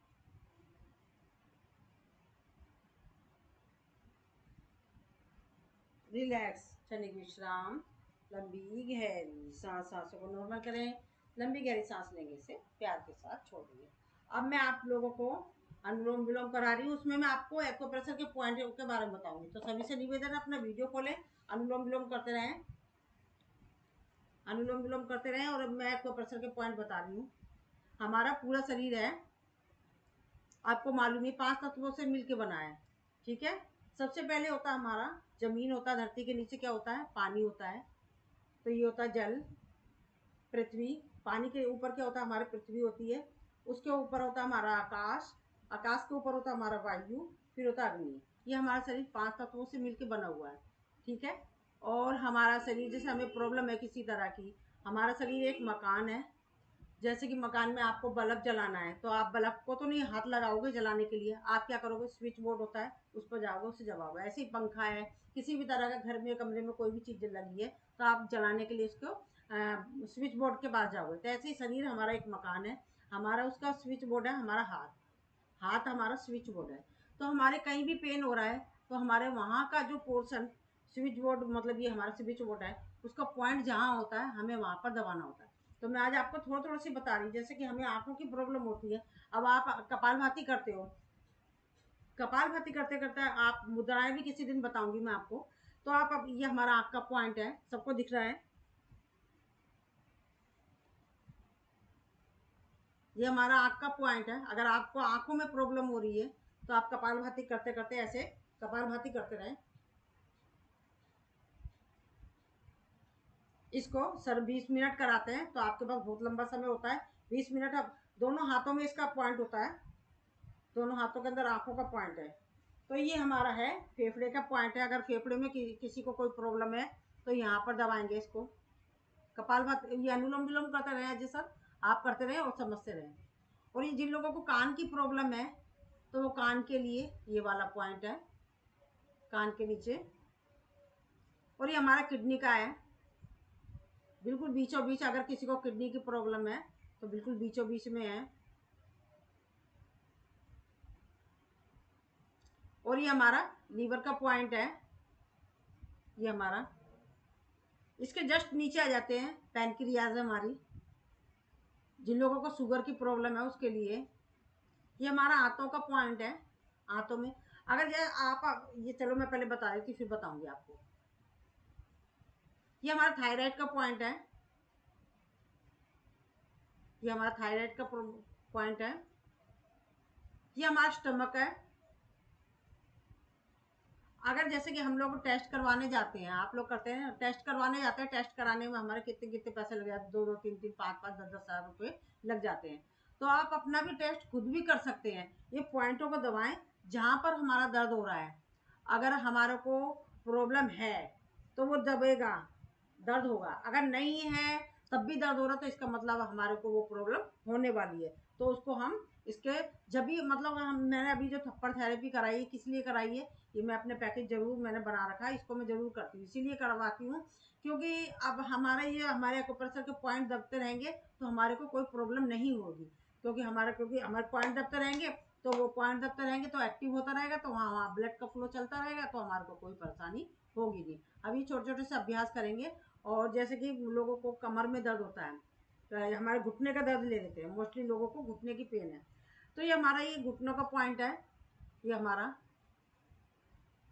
रिलैक्स, क्षणिक विश्राम, लंबी गहरी सांस, सांसों को नॉर्मल करें, लंबी गहरी सांस लेंगे, इसे प्यार के साथ छोड़ देंगे। अब मैं आप लोगों को अनुलोम विलोम करा रही हूँ, उसमें मैं आपको एक्यूप्रेशर के पॉइंट के बारे में बताऊंगी। तो सभी से निवेदन है, अपना वीडियो खोलें, अनुलोम विलोम करते रहें, अनुलोम विलोम करते रहें। और अब मैं एक्यूप्रेशर के पॉइंट बता रही हूँ। हमारा पूरा शरीर है, आपको मालूम है, 5 तत्वों से मिलके बना है, ठीक है। सबसे पहले होता है हमारा जमीन, होता है धरती के नीचे क्या होता है, पानी होता है। तो ये होता है जल, पृथ्वी, पानी के ऊपर क्या होता है, हमारी पृथ्वी होती है। उसके ऊपर होता है हमारा आकाश, आकाश के ऊपर होता है हमारा वायु, फिर होता है अग्नि। ये हमारा शरीर 5 तत्वों से मिलके बना हुआ है, ठीक है। और हमारा शरीर, जैसे हमें प्रॉब्लम है किसी तरह की, हमारा शरीर एक मकान है। जैसे कि मकान में आपको बल्ब जलाना है, तो आप बल्ब को तो नहीं हाथ लगाओगे जलाने के लिए, आप क्या करोगे, स्विच बोर्ड होता है उस पर जाओगे, उससे जलाओगे। ऐसे ही पंखा है, किसी भी तरह का घर में कमरे में कोई भी चीज़ लगी है, तो आप जलाने के लिए इसको स्विच बोर्ड के पास जाओगे। तो ऐसे ही शरीर हमारा एक मकान है, हमारा उसका स्विच बोर्ड है हमारा हाथ, हाथ हमारा स्विच बोर्ड है। तो हमारे कहीं भी पेन हो रहा है, तो हमारे वहाँ का जो पोर्शन, स्विच बोर्ड मतलब ये हमारा स्विच बोर्ड है, उसका पॉइंट जहाँ होता है हमें वहाँ पर दबाना होता है। तो मैं आज आपको थोड़ा थोड़ा सी बता रही, जैसे कि हमें आंखों की प्रॉब्लम होती है। अब आप कपालभाति करते हो, कपालभाति करते करते आप मुद्राएं भी किसी दिन बताऊंगी मैं आपको। तो आप, अब ये हमारा आंख का पॉइंट है, सबको दिख रहा है, ये हमारा आंख का पॉइंट है। अगर आपको आंखों में प्रॉब्लम हो रही है, तो आप कपालभाति करते करते ऐसे कपालभाति करते रहें। इसको सर 20 मिनट कराते हैं, तो आपके पास बहुत लंबा समय होता है, 20 मिनट। अब दोनों हाथों में इसका पॉइंट होता है, दोनों हाथों के अंदर आंखों का पॉइंट है। तो ये हमारा है फेफड़े का पॉइंट है। अगर फेफड़े में किसी को कोई प्रॉब्लम है, तो यहाँ पर दबाएंगे इसको। कपालभाति, ये अनुलोम विलोम करते रहे अजय सर, आप करते रहे और समझते रहे। और ये जिन लोगों को कान की प्रॉब्लम है, तो वो कान के लिए ये वाला पॉइंट है, कान के नीचे। और ये हमारा किडनी का है, बिल्कुल बीचों बीच। अगर किसी को किडनी की प्रॉब्लम है, तो बिल्कुल बीचों बीच में है। और ये हमारा लीवर का पॉइंट है, ये हमारा, इसके जस्ट नीचे आ जाते हैं पैनक्रियाज है हमारी, जिन लोगों को शुगर की प्रॉब्लम है उसके लिए। ये हमारा आंतों का पॉइंट है, आंतों में। अगर जैसे आप, ये चलो मैं पहले बता रही थी फिर बताऊंगी आपको। ये हमारा थायराइड का पॉइंट है, ये हमारा थायराइड का पॉइंट है। ये हमारा स्टमक है। अगर जैसे कि हम लोग टेस्ट करवाने जाते हैं, आप लोग करते हैं, टेस्ट करवाने जाते हैं, टेस्ट कराने में हमारे कितने कितने पैसे लग जाते हैं, 2 2 3 3 5 5 10 10 हज़ार रुपये लग जाते हैं। तो आप अपना भी टेस्ट खुद भी कर सकते हैं। ये पॉइंटों को दबाएं जहाँ पर हमारा दर्द हो रहा है। अगर हमारे को प्रॉब्लम है, तो वो दबेगा, दर्द होगा। अगर नहीं है तब भी दर्द हो रहा, तो इसका मतलब हमारे को वो प्रॉब्लम होने वाली है। तो उसको हम इसके, जब भी मतलब मैंने अभी जो थप्पड़ थेरेपी कराई है, किस लिए कराई है, ये मैं अपने पैकेज जरूर मैंने बना रखा है, इसको मैं जरूर करती हूँ, इसीलिए करवाती हूँ। क्योंकि अब हमारे एक्यूप्रेशर के पॉइंट दबते रहेंगे, तो हमारे को कोई प्रॉब्लम नहीं होगी। क्योंकि हमारे पॉइंट दबते रहेंगे, तो वो पॉइंट दबते रहेंगे तो एक्टिव होता रहेगा, तो वहाँ वहाँ ब्लड का फ्लो चलता रहेगा, तो हमारे को कोई परेशानी होगी नहीं। अभी छोटे छोटे से अभ्यास करेंगे। और जैसे कि लोगों को कमर में दर्द होता है, तो हमारे घुटने का दर्द ले लेते हैं, मोस्टली लोगों को घुटने की पेन है, तो ये हमारा ये घुटनों का पॉइंट है। ये हमारा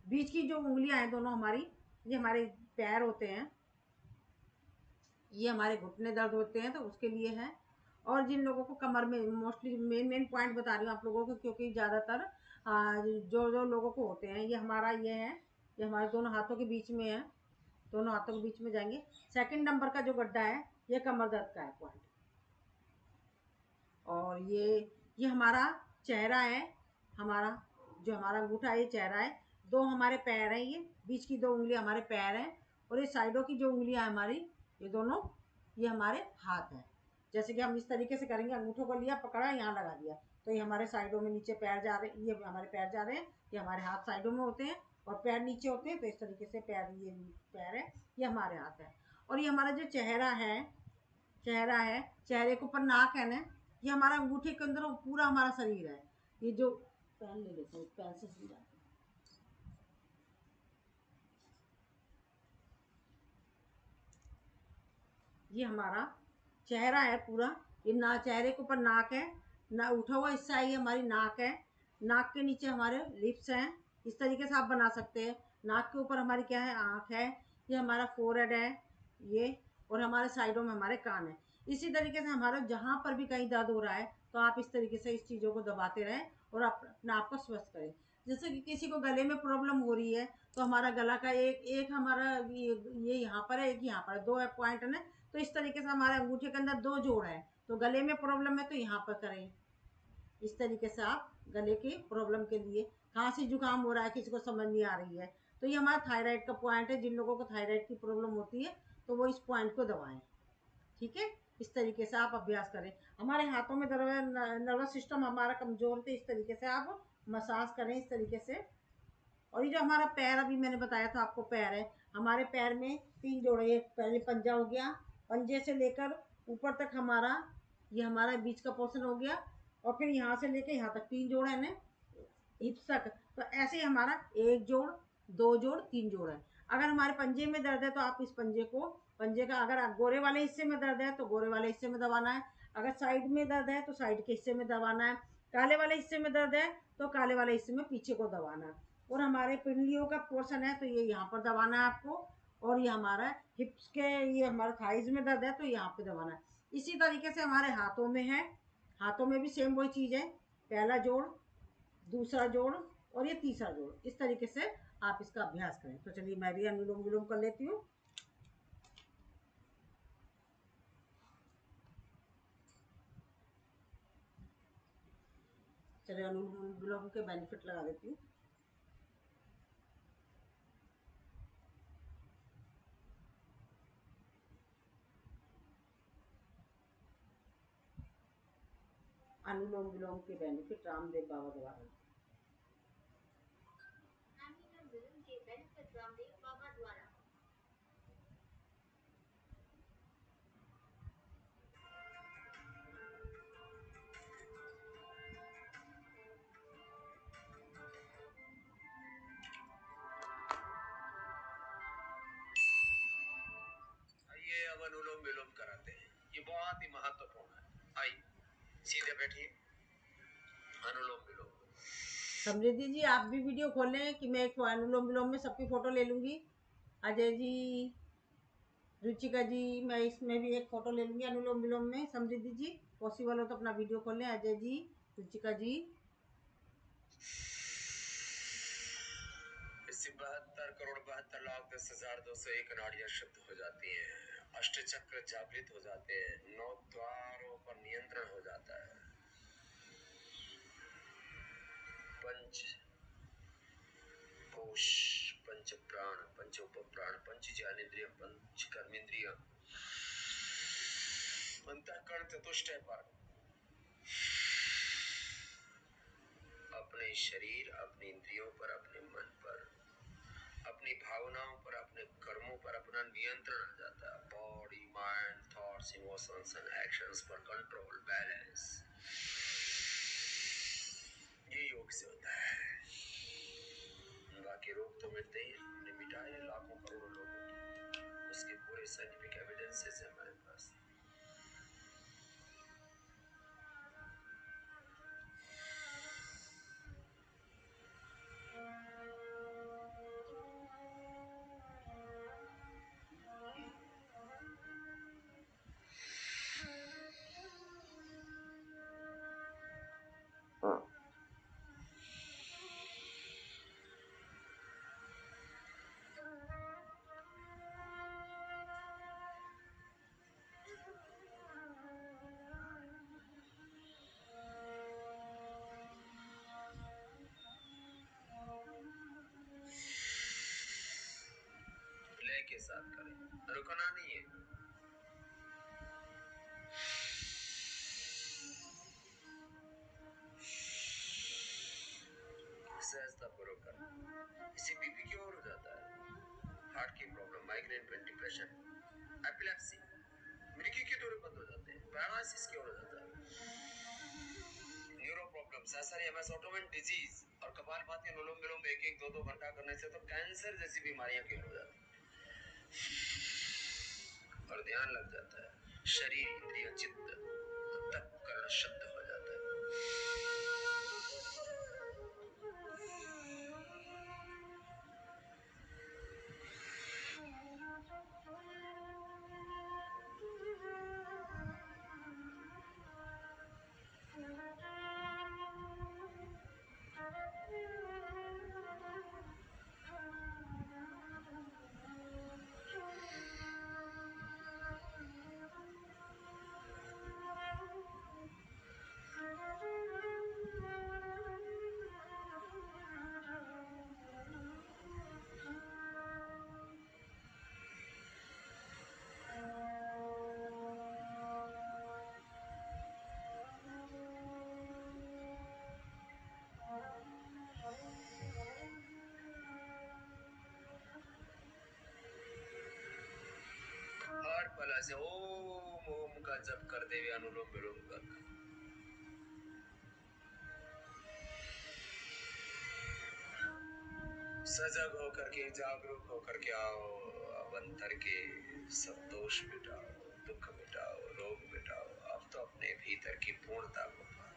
बीच की जो उंगलियां हैं दोनों हमारी, ये हमारे पैर होते हैं, ये हमारे घुटने दर्द होते हैं, तो उसके लिए है। और जिन लोगों को कमर में, मोस्टली मेन पॉइंट बता रही हूँ आप लोगों को, क्योंकि ज़्यादातर जो जो लोगों को होते हैं, ये हमारा ये है, ये हमारे दोनों हाथों के बीच में है, दोनों हाथों के बीच में जाएंगे। सेकंड नंबर का जो गड्ढा है, ये कमर दर्द का है पॉइंट। और ये हमारा चेहरा है, हमारा जो हमारा अंगूठा है, ये चेहरा है। 2 हमारे पैर हैं, ये बीच की 2 उंगलियां हमारे पैर हैं। और ये साइडों की जो उंगलियां हैं हमारी, ये दोनों, ये हमारे हाथ हैं। जैसे कि हम इस तरीके से करेंगे, अंगूठों को लिया, पकड़ा, यहाँ लगा दिया, तो ये हमारे साइडों में नीचे पैर जा रहे हैं, ये हमारे पैर जा रहे हैं, ये हमारे हाथ साइडों में होते हैं और पैर नीचे होते हैं। तो इस तरीके से पैर, ये पैर है, ये हमारे हाथ है। और ये हमारा जो चेहरा है, चेहरे के ऊपर नाक है ना, ये हमारा अंगूठे के अंदर पूरा हमारा शरीर है। ये जो पेन ले लेते हैं, पेन से समझाते हैं। ये हमारा चेहरा है पूरा, ये ना चेहरे के ऊपर नाक है, ना उठा हुआ हिस्सा है, ये हमारी नाक है। नाक के नीचे हमारे लिप्स हैं। इस तरीके से आप बना सकते हैं। नाक के ऊपर हमारी क्या है, आँख है। ये हमारा फोरहेड है ये, और हमारे साइडों में हमारे कान है। इसी तरीके से हमारा जहाँ पर भी कहीं दर्द हो रहा है तो आप इस तरीके से इस चीज़ों को दबाते रहें और अपने आप को स्वस्थ करें। जैसे कि किसी को गले में प्रॉब्लम हो रही है तो हमारा गला का एक एक हमारा ये यहाँ पर है, एक यहाँ पर है, दो पॉइंट है ना। तो इस तरीके से हमारे अंगूठे के अंदर दो जोड़ है। तो गले में प्रॉब्लम है तो यहाँ पर करें। इस तरीके से आप गले की प्रॉब्लम के लिए, खांसी जुकाम हो रहा है किसी को समझ नहीं आ रही है तो ये हमारा थायराइड का पॉइंट है। जिन लोगों को थायराइड की प्रॉब्लम होती है तो वो इस पॉइंट को दबाएं। ठीक है, इस तरीके से आप अभ्यास करें। हमारे हाथों में दर्द, नर्वस सिस्टम हमारा कमजोर थे, इस तरीके से आप मसाज करें इस तरीके से। और ये जो हमारा पैर, अभी मैंने बताया था आपको, पैर है हमारे, पैर में 3 जोड़े। ये पहले पंजा हो गया, पंजे से लेकर ऊपर तक हमारा, ये हमारा बीच का पोर्शन हो गया, और फिर यहाँ से लेकर यहाँ तक 3 जोड़ है ना, हिप्स तक। तो ऐसे ही हमारा 1 जोड़, 2 जोड़, 3 जोड़ है। अगर हमारे पंजे में दर्द है तो आप इस पंजे को, पंजे का अगर गोरे वाले हिस्से में दर्द है तो गोरे वाले हिस्से में दबाना है। अगर साइड में दर्द है तो साइड के हिस्से में दबाना है। काले वाले हिस्से में दर्द है तो काले वाले हिस्से में पीछे को दबाना है। और हमारे पिंडलियों का पोर्शन है तो ये यहाँ पर दबाना है आपको। और ये हमारा हिप्स के, ये हमारा थाइज में दर्द है तो यहाँ पे दबाना है। इसी तरीके से हमारे हाथों में है, हाथों में भी सेम वही चीज़ है। पहला जोड़, दूसरा जोड़ और ये तीसरा जोड़, इस तरीके से आप इसका अभ्यास करें। तो चलिए मैं भी अनुलोम विलोम कर लेती हूँ। चलिए अनुलोम विलोम के बेनिफिट लगा देती हूँ। अनुलोम विलोम के बेनिफिट रामदेव बाबा द्वारा। अनुलोम विलोम के बेनिफिट रामदेव बाबा द्वारा। आइए अब अनुलोम विलोम कराते हैं, ये बहुत ही महत्वपूर्ण है। आइए सीधे बैठिए, अनुलोम विलोम। समृद्धि जी आप भी वीडियो खोलें कि मैं एक अनुलोम विलोम में सबकी फोटो ले लूंगी। अजय जी, रुचिका जी, मैं इसमें भी एक फोटो ले लूंगी अनुलोम विलोम में। समृद्धि जी पॉसिबल हो तो अपना वीडियो खोलें। अजय जी, रुचिका जी। इससे 72,72,72,10,201 नाड़ियां शुद्ध हो जाती हैं, अष्टचक्र जागृत हो जाते हैं, 9 द्वारों पर नियंत्रण हो जाता है, पंच कोश, पंच प्राण, पंच उपप्राण, पंच ज्ञानेंद्रिय, पंच कर्मेंद्रिय, अंतःकरण चतुष्टय पर अपने शरीर, अपने इंद्रियों पर, अपने मन पर, अपनी भावनाओं पर, अपने कर्मों पर अपना नियंत्रण आ जाता है। Body, mind, thoughts, emotions and actions पर कंट्रोल, बैलेंस, ये योग से होता है। बाकी रोग तो मिटते ही, हमने मिटाए लाखों करोड़ों लोगों के, उसके पूरे साइंटिफिक एविडेंसेस है हमारे पास। लय के साथ करें, रुकना नहीं है। डिप्रेशन, एपिलेप्सी, मृगी के दौरे बंद हो जाते हैं, पैरालिसिस क्यों हो जाता है, neuro problems, SRMS, autoimmune disease और कपालभाति अनुलोम विलोम 1-1, 2-2 घंटा करने से तो कैंसर जैसी बीमारियां क्यों हो जाती हैं। और ध्यान लग जाता है, शरीर, इंद्रिय, चित्त, अंतःकरण शुद्ध हो जाता है। हर पल ऐसे ओम ओम का जप करते हुए अनुलोम विलोम करना। सजग होकर के, जागरूक होकर के आओ, अब अंतर के सब दोष मिटाओ, दुख मिटाओ, रोग मिटाओ, अब तो अपने भीतर की पूर्णता को पाओ।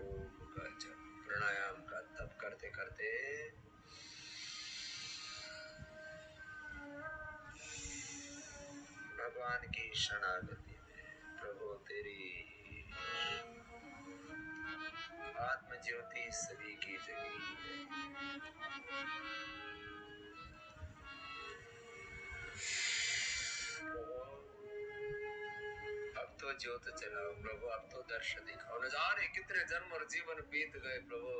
ओम का जप, प्राणायाम का तप करते करते भगवान की शरणागति में, प्रभु तेरी आत्म ज्योति सभी की जगी है। प्रभु अब तो ज्योत जलाओ, प्रभु अब तो दर्शन दिखाओ। न जाने कितने जन्म और जीवन बीत गए प्रभु,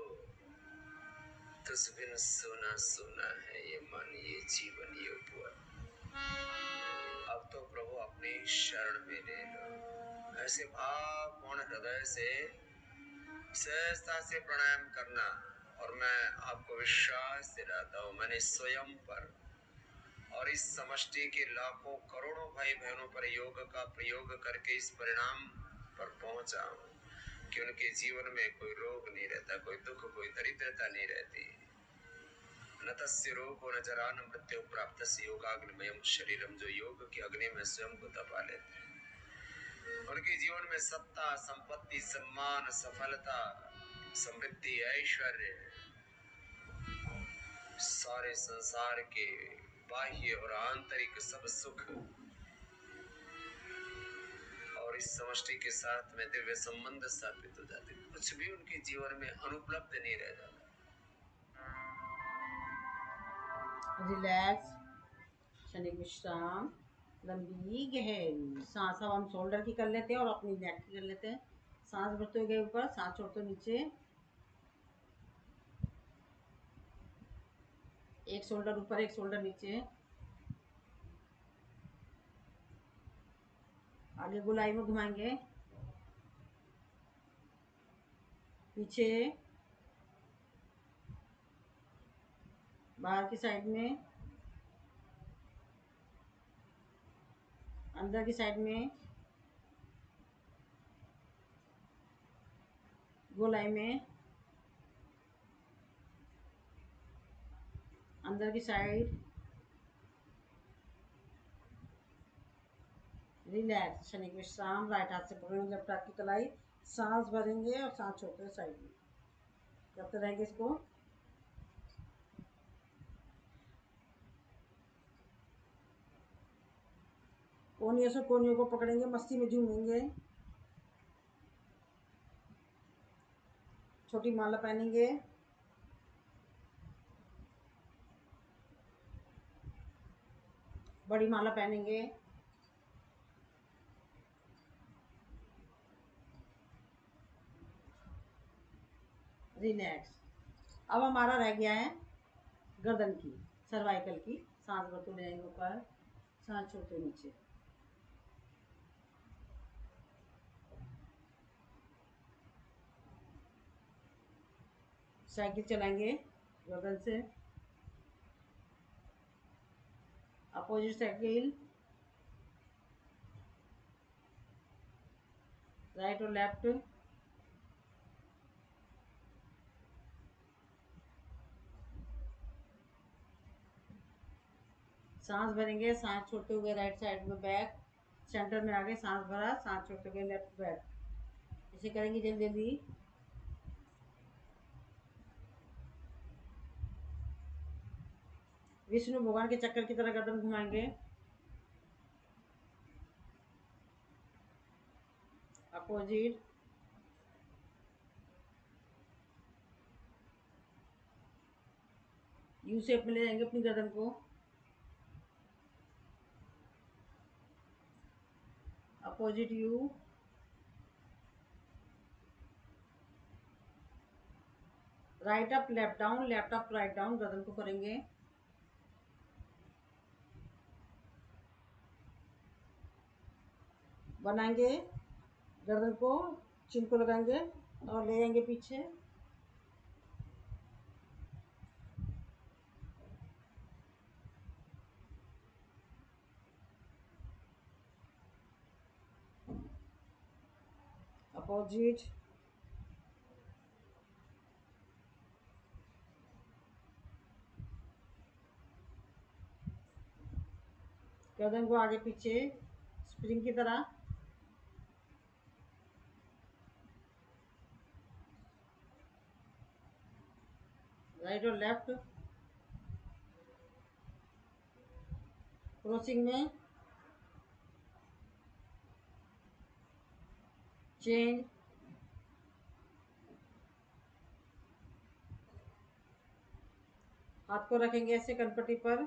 तुझ बिन सोना सोना है ये मन, ये जीवन, ये उपवन। अब तो प्रभु अपनी शरण में ले लो। ऐसे भावपूर्ण हृदय से सहजता से प्राणायाम करना। और मैं आपको विश्वास दिलाता हूँ, मैंने स्वयं पर और इस समष्टि के लाखों करोड़ों भाई बहनों पर योग का प्रयोग करके इस परिणाम पर पहुंचा हूँ कि उनके जीवन में कोई रोग नहीं रहता, कोई दुख, कोई दरिद्रता नहीं रहती। न तस्य रोगो न जरा न मृत्यु प्राप्तस्य योगाग्निमयम् शरीरम, जो योग की अग्नि में स्वयं को तपा लेते हैं। उनके जीवन में सत्ता, संपत्ति, सम्मान, सफलता, समृद्धि, ऐश्वर्य, सारे संसार के बाह्य और आंतरिक सब सुख और इस समष्टि के साथ में दिव्य संबंध स्थापित हो जाते, कुछ भी उनके जीवन में अनुपलब्ध नहीं रह जाता। रिलैक्स, क्षणिक विश्राम, लंबी गहरी सांस। अब हम शोल्डर की कर लेते हैं और अपनी नेक की कर लेते हैं। सांस भरते हुए ऊपर, सांस छोड़ते हुए नीचे। एक शोल्डर ऊपर, एक शोल्डर नीचे। आगे गोलाई में घुमाएंगे, पीछे, बाहर की साइड में, अंदर की साइड में, गोलाई में, अंदर की साइड। रिलैक्स, क्षणिक विश्राम। राइट हाथ से पकड़ेंगे लेफ्ट हाथ की कलाई, सांस भरेंगे और सांस छोड़ते हुए साइड में करते रहेंगे इसको। कोनियों से कोनियों को पकड़ेंगे, मस्ती में झूमेंगे। छोटी माला पहनेंगे, बड़ी माला पहनेंगे। रिलैक्स। अब हमारा रह गया है गर्दन की, सर्वाइकल की। सांस भरते हुए जाएंगे ऊपर, सांस छोड़ते हुए नीचे। साइकिल चलाएंगे गर्दन से, अपोजिट साइकिल, राइट और लेफ्ट। सांस भरेंगे, सांस छोड़ते हुए राइट साइड में बैक, सेंटर में आगे सांस भरा, सांस छोड़ते हुए लेफ्ट बैक। इसे करेंगे जल्दी जल्दी। विष्णु भगवान के चक्कर की तरह गर्दन घुमाएंगे, अपोजिट, यू शेप में ले जाएंगे अपनी गर्दन को, opposite you, right up left down, left up write down, गर्दन को करेंगे। बनाएंगे गर्दन को, चिन को लगाएंगे और ले जाएंगे पीछे, अपोजिट, गर्दन को आगे पीछे स्प्रिंग की तरह, राइट और लेफ्ट, क्रॉसिंग में, चेंज, हाथ को रखेंगे ऐसे कनपट्टी पर,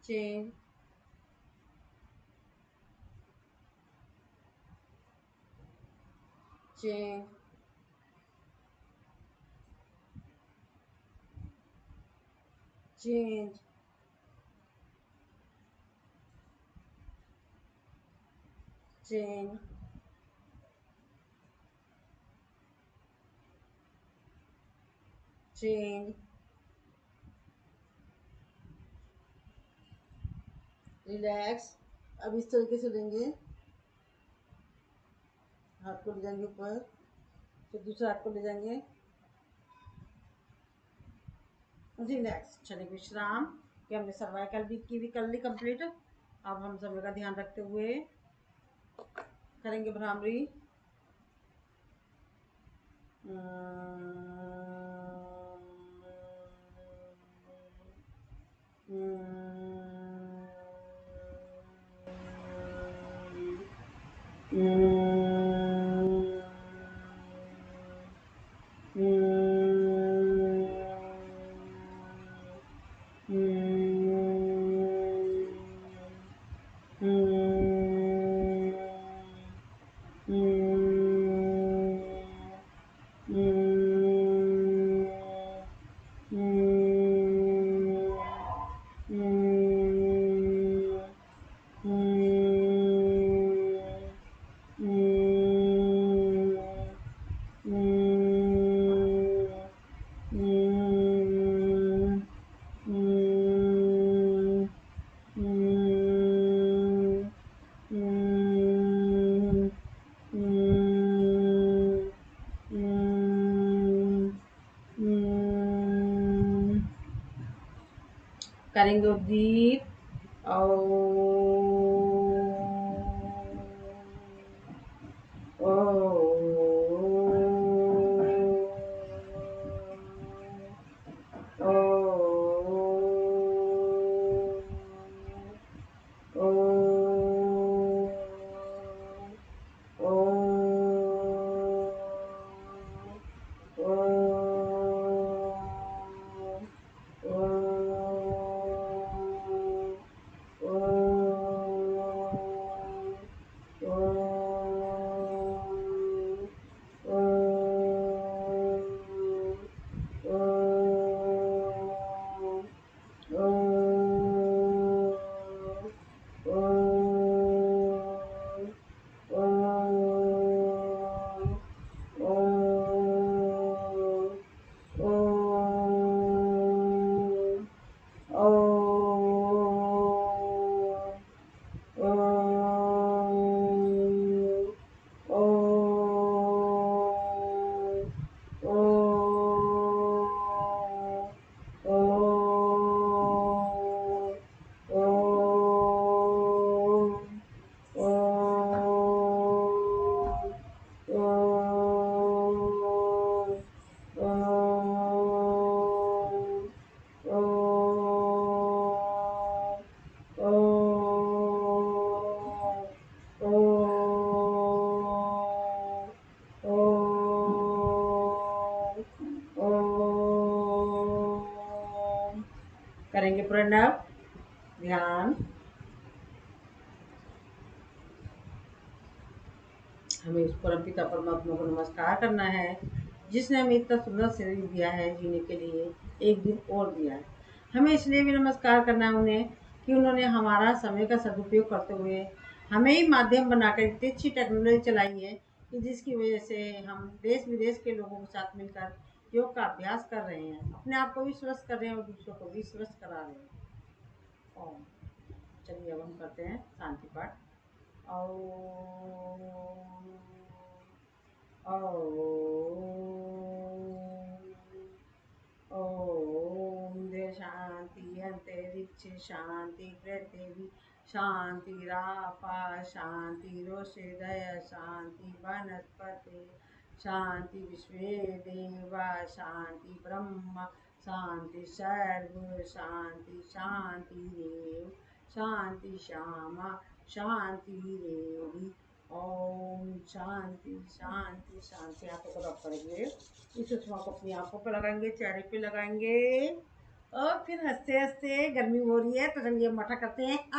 change, change, change, change, change, relax. अब इस तरीके से लेंगे, हाथ को ले जाएंगे ऊपर, फिर दूसरे हाथ को ले जाएंगे, रिलैक्स। चलिए विश्राम, कि हमने सर्वाइकल वीक की भी कर ली कंप्लीट। अब हम समय का ध्यान रखते हुए करेंगे भ्रामरी। करेंगे उद्दीप और Oh करेंगे प्रणव, ध्यान। हमें उस परम पिता परमात्मा को नमस्कार करना है जिसने हमें इतना सुंदर शरीर दिया है जीने के लिए, एक दिन और दिया है। हमें इसलिए भी नमस्कार करना है उन्हें कि उन्होंने हमारा समय का सदुपयोग करते हुए हमें ही माध्यम बनाकर इतनी अच्छी टेक्नोलॉजी चलाई है कि जिसकी वजह से हम देश विदेश के लोगों के साथ मिलकर योग का अभ्यास कर रहे हैं, अपने आप को भी स्वस्थ कर रहे हैं और दूसरों को भी स्वस्थ करा रहे हैं। ओम। चलिए अब हम करते हैं शांति पाठ। ओम ओम देव शांति अंतरिक्ष शांति, पृथ्वी शांति, रापा शांति, रोषदय शांति, वनस्पति शांति, विश्वे देवा शांति, ब्रह्म शांति, सर्व शांति, शांति देव शांति, श्यामा शांति देवी। ओम शांति शांति शांति। हाथों को रब करेंगे, इस चश्मा को अपनी आंखों पे लगाएंगे, चेहरे पे लगाएंगे और फिर हंसते हंसते, गर्मी हो रही है तो चलिए मठा करते हैं।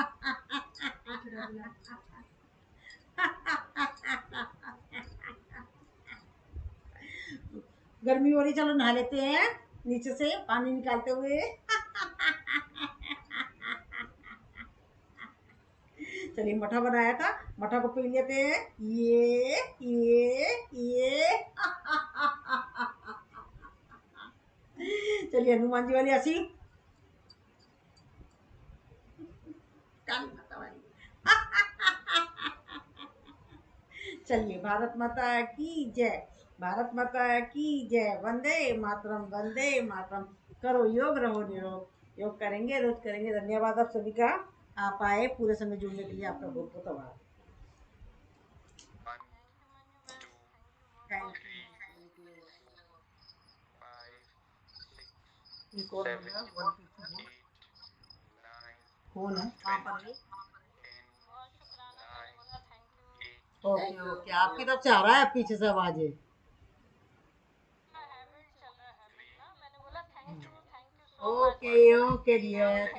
गर्मी हो रही, चलो नहा लेते हैं नीचे से पानी निकालते हुए। चलिए मठा बनाया था, मठा को पी लेते हैं। ये चलिए हनुमान जी वाली हंसी, काली माता वाली। चलिए भारत माता की जय, भारत माता की जय। वंदे मातरम, वंदे मातरम। करो योग, रहो निरोग। योग करेंगे, रोज करेंगे। धन्यवाद आप सभी का, आप आए पूरे समय जुड़ने के लिए, आपका बहुत बहुत आभार। Thank you. कौन बोल रहा है? कौन है? कहाँ पर है? ओके ओके, आपकी तरफ से आ रहा है पीछे से आवाज है। Okay okay dear,